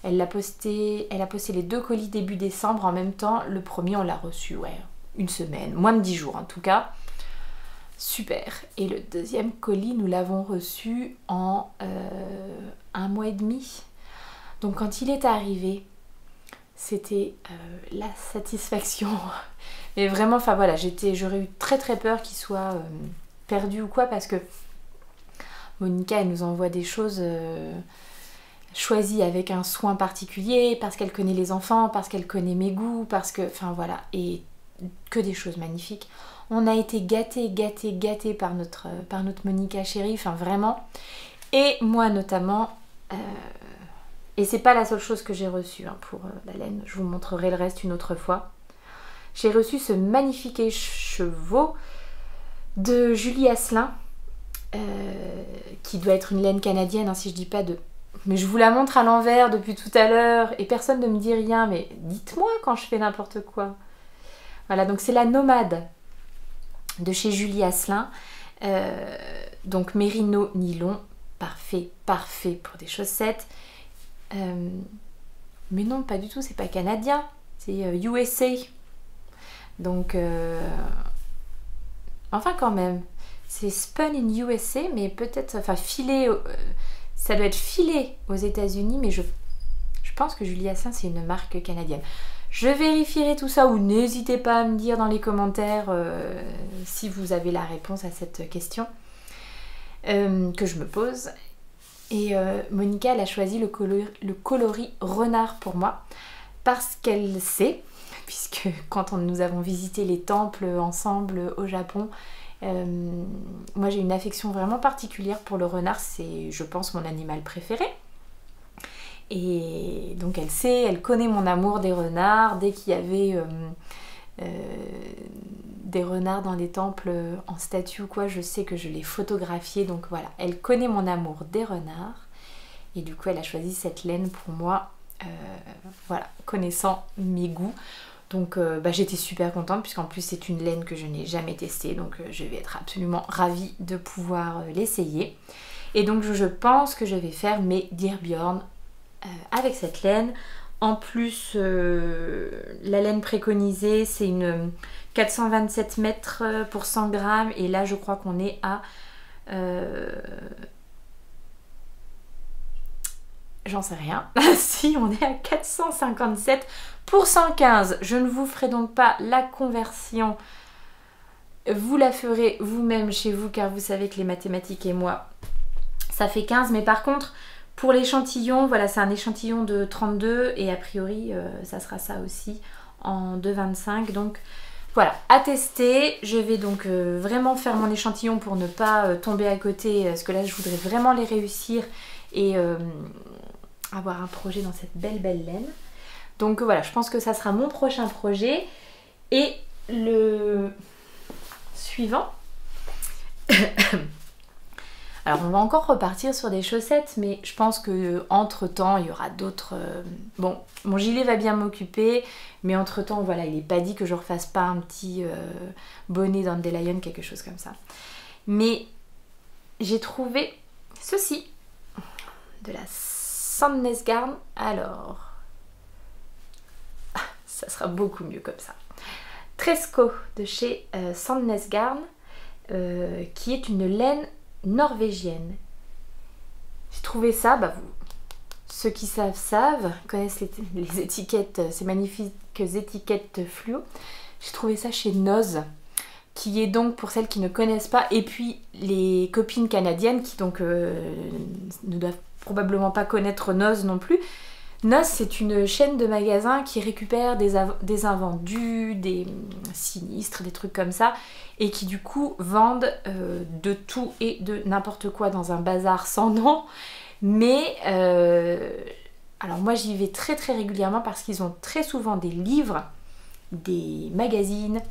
A: Elle a posté les 2 colis début décembre en même temps. Le premier on l'a reçu, ouais, une semaine, moins de 10 jours en tout cas. Super. Et le deuxième colis, nous l'avons reçu en 1 mois et demi. Donc quand il est arrivé, c'était la satisfaction. Mais vraiment, enfin voilà, j'aurais eu très peur qu'il soit perdu ou quoi, parce que Monica, elle nous envoie des choses choisies avec un soin particulier, parce qu'elle connaît les enfants, parce qu'elle connaît mes goûts, parce que, enfin voilà, et que des choses magnifiques. On a été gâtés par notre Monica chérie, enfin vraiment. Et moi notamment, et c'est pas la seule chose que j'ai reçue pour la laine, je vous montrerai le reste une autre fois. J'ai reçu ce magnifique écheveau de Julie Asselin, qui doit être une laine canadienne, hein, si je dis pas de... Mais je vous la montre à l'envers depuis tout à l'heure et personne ne me dit rien, mais dites-moi quand je fais n'importe quoi. Voilà, donc c'est la Nomade de chez Julie Asselin. Donc mérino nylon, parfait pour des chaussettes. Mais non, pas du tout, c'est pas canadien, c'est USA. Donc, enfin quand même, c'est spun in USA, mais peut-être, enfin filé, ça doit être filé aux États-Unis, mais je pense que Julie Asselin c'est une marque canadienne. Je vérifierai tout ça, ou n'hésitez pas à me dire dans les commentaires si vous avez la réponse à cette question que je me pose. Et Monica, elle a choisi le coloris renard pour moi parce qu'elle sait, puisque quand nous avons visité les temples ensemble au Japon, moi j'ai une affection vraiment particulière pour le renard, c'est je pense mon animal préféré. Et donc elle sait, elle connaît mon amour des renards. Dès qu'il y avait des renards dans les temples en statue ou quoi, je sais que je les photographiais. Donc voilà, elle connaît mon amour des renards. Et du coup elle a choisi cette laine pour moi, voilà, connaissant mes goûts. Donc j'étais super contente puisqu'en plus c'est une laine que je n'ai jamais testée. Donc je vais être absolument ravie de pouvoir l'essayer. Et donc je pense que je vais faire mes Dear Bjorn avec cette laine. En plus, la laine préconisée, c'est une 427 mètres pour 100 grammes. Et là, je crois qu'on est à... j'en sais rien. Si, on est à 457 pour 115. Je ne vous ferai donc pas la conversion. Vous la ferez vous-même chez vous, car vous savez que les mathématiques et moi, ça fait 15. Mais par contre... pour l'échantillon, voilà, c'est un échantillon de 32 et a priori, ça sera ça aussi en 2,25. Donc voilà, à tester. Je vais donc vraiment faire mon échantillon pour ne pas tomber à côté, parce que là, je voudrais vraiment les réussir et avoir un projet dans cette belle laine. Donc voilà, je pense que ça sera mon prochain projet. Et le suivant... Alors on va encore repartir sur des chaussettes, mais je pense que entre temps il y aura d'autres... Bon, mon gilet va bien m'occuper, mais entre temps voilà, il n'est pas dit que je refasse pas un petit bonnet Dandelion, quelque chose comme ça. Mais j'ai trouvé ceci de la Sandnes Garn. Alors, ça sera beaucoup mieux comme ça. Tresco de chez Sandnes Garn, qui est une laine norvégienne. J'ai trouvé ça, ceux qui savent, connaissent les étiquettes, ces magnifiques étiquettes fluo. J'ai trouvé ça chez Noz, qui est donc, pour celles qui ne connaissent pas, et puis les copines canadiennes qui donc ne doivent probablement pas connaître Noz non plus. Noz, c'est une chaîne de magasins qui récupère des invendus, des sinistres, des trucs comme ça, et qui du coup vendent de tout et de n'importe quoi dans un bazar sans nom. Mais alors moi j'y vais très régulièrement parce qu'ils ont très souvent des livres, des magazines,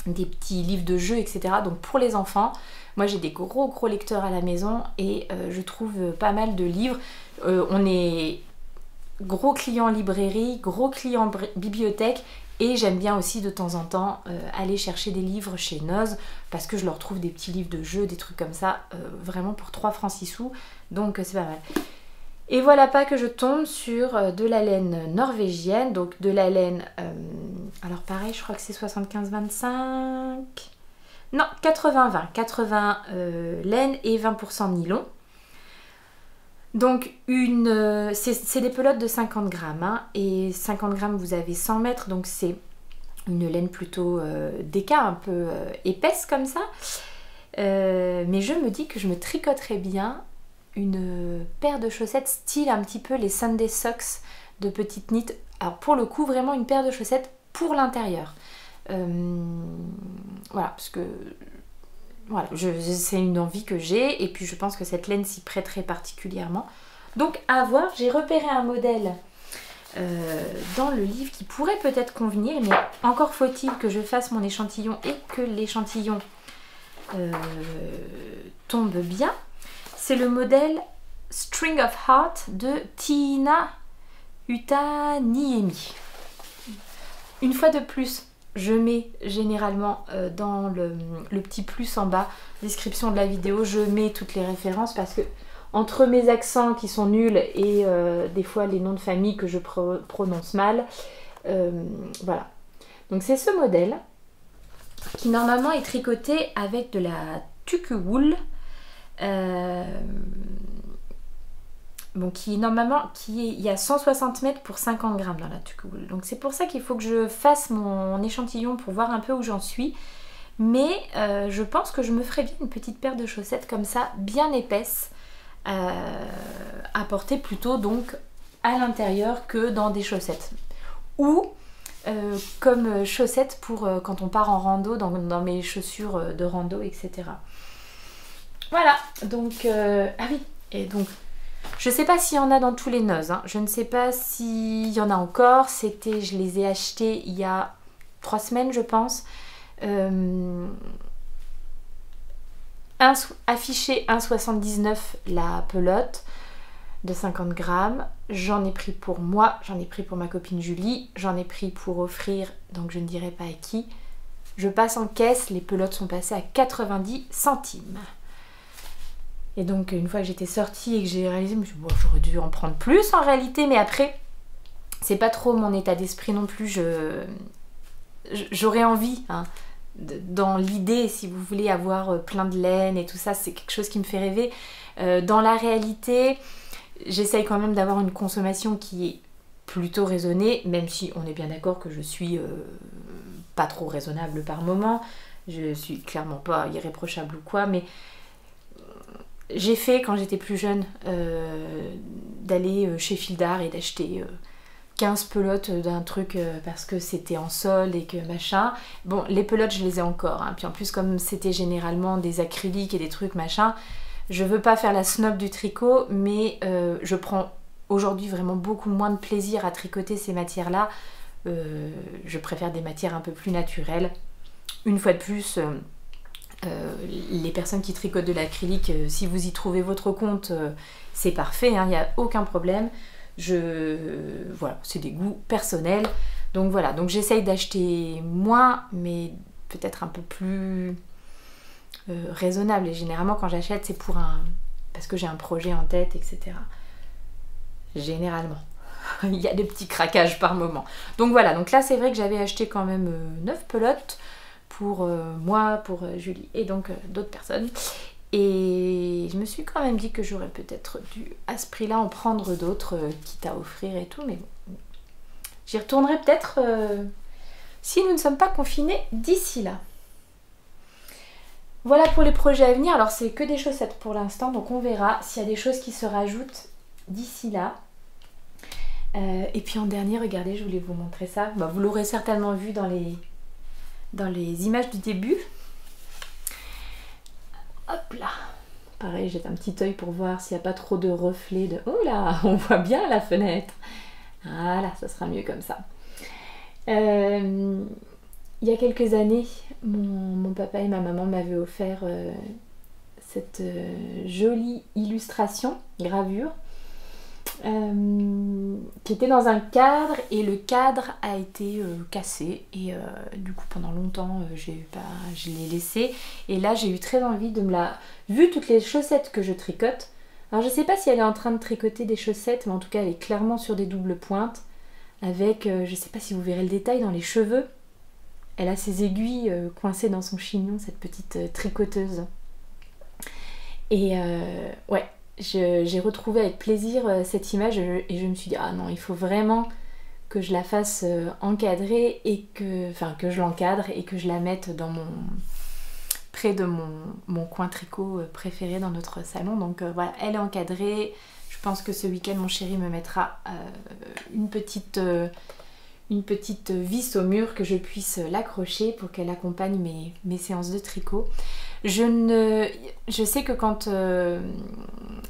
A: des petits livres de jeux, etc. Donc pour les enfants, moi j'ai des gros lecteurs à la maison et je trouve pas mal de livres. On est gros client librairie, gros client bibliothèque, et j'aime bien aussi de temps en temps aller chercher des livres chez Noz parce que je leur trouve des petits livres de jeux, des trucs comme ça, vraiment pour 3 francs 6 sous, donc c'est pas mal. Et voilà pas que je tombe sur de la laine norvégienne, donc de la laine, alors pareil, je crois que c'est 75-25, non, 80-20, 80 laine et 20% nylon. Donc c'est des pelotes de 50 grammes, hein, et 50 grammes vous avez 100 mètres, donc c'est une laine plutôt déca, un peu épaisse comme ça. Mais je me dis que je me tricoterais bien une paire de chaussettes style un petit peu les Sunday Socks de Petite Knit. Alors pour le coup, vraiment une paire de chaussettes pour l'intérieur. Voilà, parce que... Voilà, c'est une envie que j'ai et puis je pense que cette laine s'y prêterait particulièrement. Donc à voir, j'ai repéré un modèle dans le livre qui pourrait peut-être convenir, mais encore faut-il que je fasse mon échantillon et que l'échantillon tombe bien. C'est le modèle String of Heart de Tiina Utaniemi. Une fois de plus, je mets généralement dans le petit plus en bas, description de la vidéo, je mets toutes les références parce que entre mes accents qui sont nuls et des fois les noms de famille que je prononce mal, voilà. Donc c'est ce modèle qui normalement est tricoté avec de la tuque wool, bon, il y a 160 mètres pour 50 grammes dans la tuque wool. Donc c'est pour ça qu'il faut que je fasse mon échantillon pour voir un peu où j'en suis. Mais je pense que je me ferai bien une petite paire de chaussettes comme ça, bien épaisse, à porter plutôt donc à l'intérieur que dans des chaussettes. Ou comme chaussettes pour quand on part en rando, dans mes chaussures de rando, etc. Voilà, donc... ah oui, et donc... Je ne sais pas s'il y en a dans tous les nozes, hein. Je ne sais pas s'il y en a encore. Je les ai achetés il y a 3 semaines, je pense. Affiché 1,79 la pelote de 50 grammes. J'en ai pris pour moi, j'en ai pris pour ma copine Julie, j'en ai pris pour offrir, donc je ne dirai pas à qui. Je passe en caisse, les pelotes sont passées à 90 centimes. Et donc une fois que j'étais sortie et que j'ai réalisé, je me suis dit, bon, j'aurais dû en prendre plus en réalité, mais après, c'est pas trop mon état d'esprit non plus. J'aurais envie, hein, dans l'idée, si vous voulez, avoir plein de laine et tout ça, c'est quelque chose qui me fait rêver. Dans la réalité, j'essaye quand même d'avoir une consommation qui est plutôt raisonnée, même si on est bien d'accord que je suis pas trop raisonnable par moment. Je suis clairement pas irréprochable ou quoi, mais j'ai fait quand j'étais plus jeune d'aller chez Fildar et d'acheter 15 pelotes d'un truc parce que c'était en solde et que machin. Bon, les pelotes je les ai encore, hein. Puis en plus comme c'était généralement des acryliques et des trucs machin, je veux pas faire la snob du tricot, mais je prends aujourd'hui vraiment beaucoup moins de plaisir à tricoter ces matières-là. Je préfère des matières un peu plus naturelles. Une fois de plus... les personnes qui tricotent de l'acrylique, si vous y trouvez votre compte, c'est parfait, hein, il n'y a aucun problème. Voilà, c'est des goûts personnels. Donc voilà, donc j'essaye d'acheter moins, mais peut-être un peu plus raisonnable. Et généralement, quand j'achète, c'est parce que j'ai un projet en tête, etc. Généralement. Il y a des petits craquages par moment. Donc voilà, donc là, c'est vrai que j'avais acheté quand même 9 pelotes. Pour moi, pour Julie et donc d'autres personnes. Et je me suis quand même dit que j'aurais peut-être dû à ce prix-là en prendre d'autres, quitte à offrir et tout, mais bon. J'y retournerai peut-être si nous ne sommes pas confinés d'ici là. Voilà pour les projets à venir. Alors c'est que des chaussettes pour l'instant, donc on verra s'il y a des choses qui se rajoutent d'ici là. Et puis en dernier, regardez, je voulais vous montrer ça. Bah, vous l'aurez certainement vu dans les images du début. Hop là. Pareil, j'ai un petit œil pour voir s'il n'y a pas trop de reflets de... Oh là, on voit bien la fenêtre. Voilà, ça sera mieux comme ça. Il y a quelques années, mon papa et ma maman m'avaient offert cette jolie illustration, gravure, qui était dans un cadre et le cadre a été cassé et du coup pendant longtemps je l'ai laissé et là j'ai eu très envie de vu toutes les chaussettes que je tricote, alors je sais pas si elle est en train de tricoter des chaussettes, mais en tout cas elle est clairement sur des doubles pointes avec, je sais pas si vous verrez le détail dans les cheveux, elle a ses aiguilles coincées dans son chignon, cette petite tricoteuse. Et ouais, j'ai retrouvé avec plaisir cette image et je me suis dit, ah non, il faut vraiment que je la fasse encadrer et que je l'encadre et que je la mette près de mon coin tricot préféré dans notre salon. Donc voilà, elle est encadrée. Je pense que ce week-end, mon chéri me mettra une petite vis au mur que je puisse l'accrocher pour qu'elle accompagne mes séances de tricot. Je sais que quand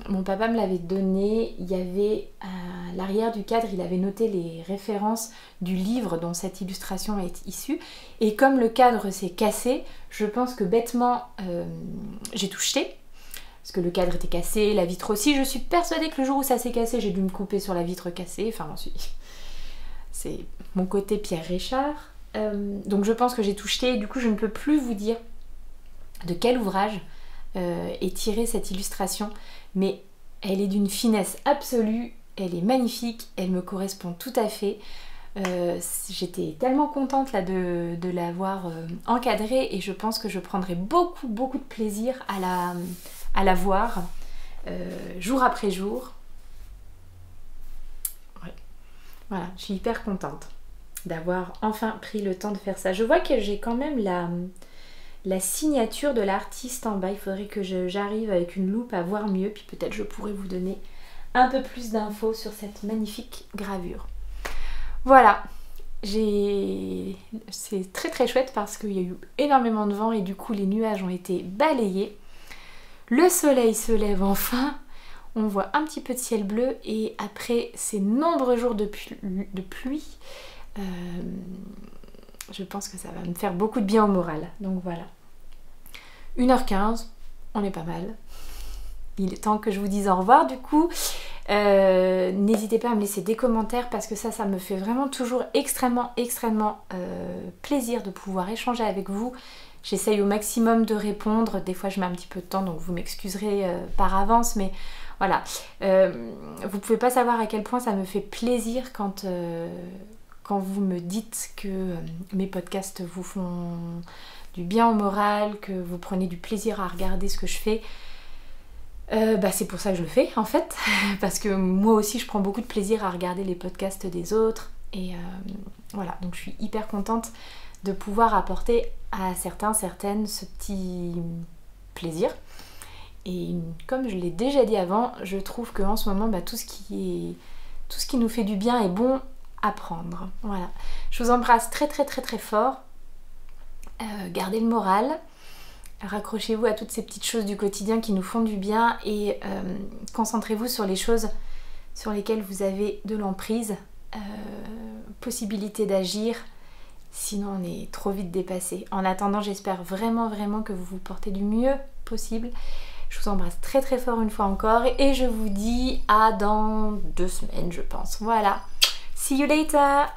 A: mon papa me l'avait donné, il y avait à l'arrière du cadre, il avait noté les références du livre dont cette illustration est issue. Et comme le cadre s'est cassé, je pense que bêtement, j'ai tout jeté. Parce que le cadre était cassé, la vitre aussi. Je suis persuadée que le jour où ça s'est cassé, j'ai dû me couper sur la vitre cassée. Enfin, c'est mon côté Pierre Richard. Donc je pense que j'ai tout jeté. Du coup, je ne peux plus vous dire de quel ouvrage est tirée cette illustration. Mais elle est d'une finesse absolue. Elle est magnifique. Elle me correspond tout à fait. J'étais tellement contente là de l'avoir encadrée. Et je pense que je prendrai beaucoup de plaisir à la voir jour après jour. Ouais. Voilà, je suis hyper contente d'avoir enfin pris le temps de faire ça. Je vois que j'ai quand même la signature de l'artiste en bas. Il faudrait que j'arrive avec une loupe à voir mieux, puis peut-être je pourrais vous donner un peu plus d'infos sur cette magnifique gravure. Voilà, c'est très très chouette parce qu'il y a eu énormément de vent et du coup les nuages ont été balayés. Le soleil se lève enfin, on voit un petit peu de ciel bleu et après ces nombreux jours de pluie, je pense que ça va me faire beaucoup de bien au moral. Donc voilà, 1h15, on est pas mal. Il est temps que je vous dise au revoir du coup. N'hésitez pas à me laisser des commentaires parce que ça me fait vraiment toujours extrêmement plaisir de pouvoir échanger avec vous. J'essaye au maximum de répondre, des fois je mets un petit peu de temps donc vous m'excuserez par avance, mais voilà, vous pouvez pas savoir à quel point ça me fait plaisir quand vous me dites que mes podcasts vous font du bien au moral, que vous prenez du plaisir à regarder ce que je fais. C'est pour ça que je le fais en fait, parce que moi aussi je prends beaucoup de plaisir à regarder les podcasts des autres et voilà, donc je suis hyper contente de pouvoir apporter à certaines ce petit plaisir. Et comme je l'ai déjà dit avant, je trouve qu'en ce moment tout ce qui nous fait du bien est bon à prendre. Voilà, je vous embrasse très très très très fort, gardez le moral. Raccrochez-vous à toutes ces petites choses du quotidien qui nous font du bien et concentrez-vous sur les choses sur lesquelles vous avez de l'emprise, possibilité d'agir, sinon on est trop vite dépassé. En attendant, j'espère vraiment que vous vous portez du mieux possible. Je vous embrasse très très fort une fois encore et je vous dis à dans 2 semaines je pense. Voilà, see you later!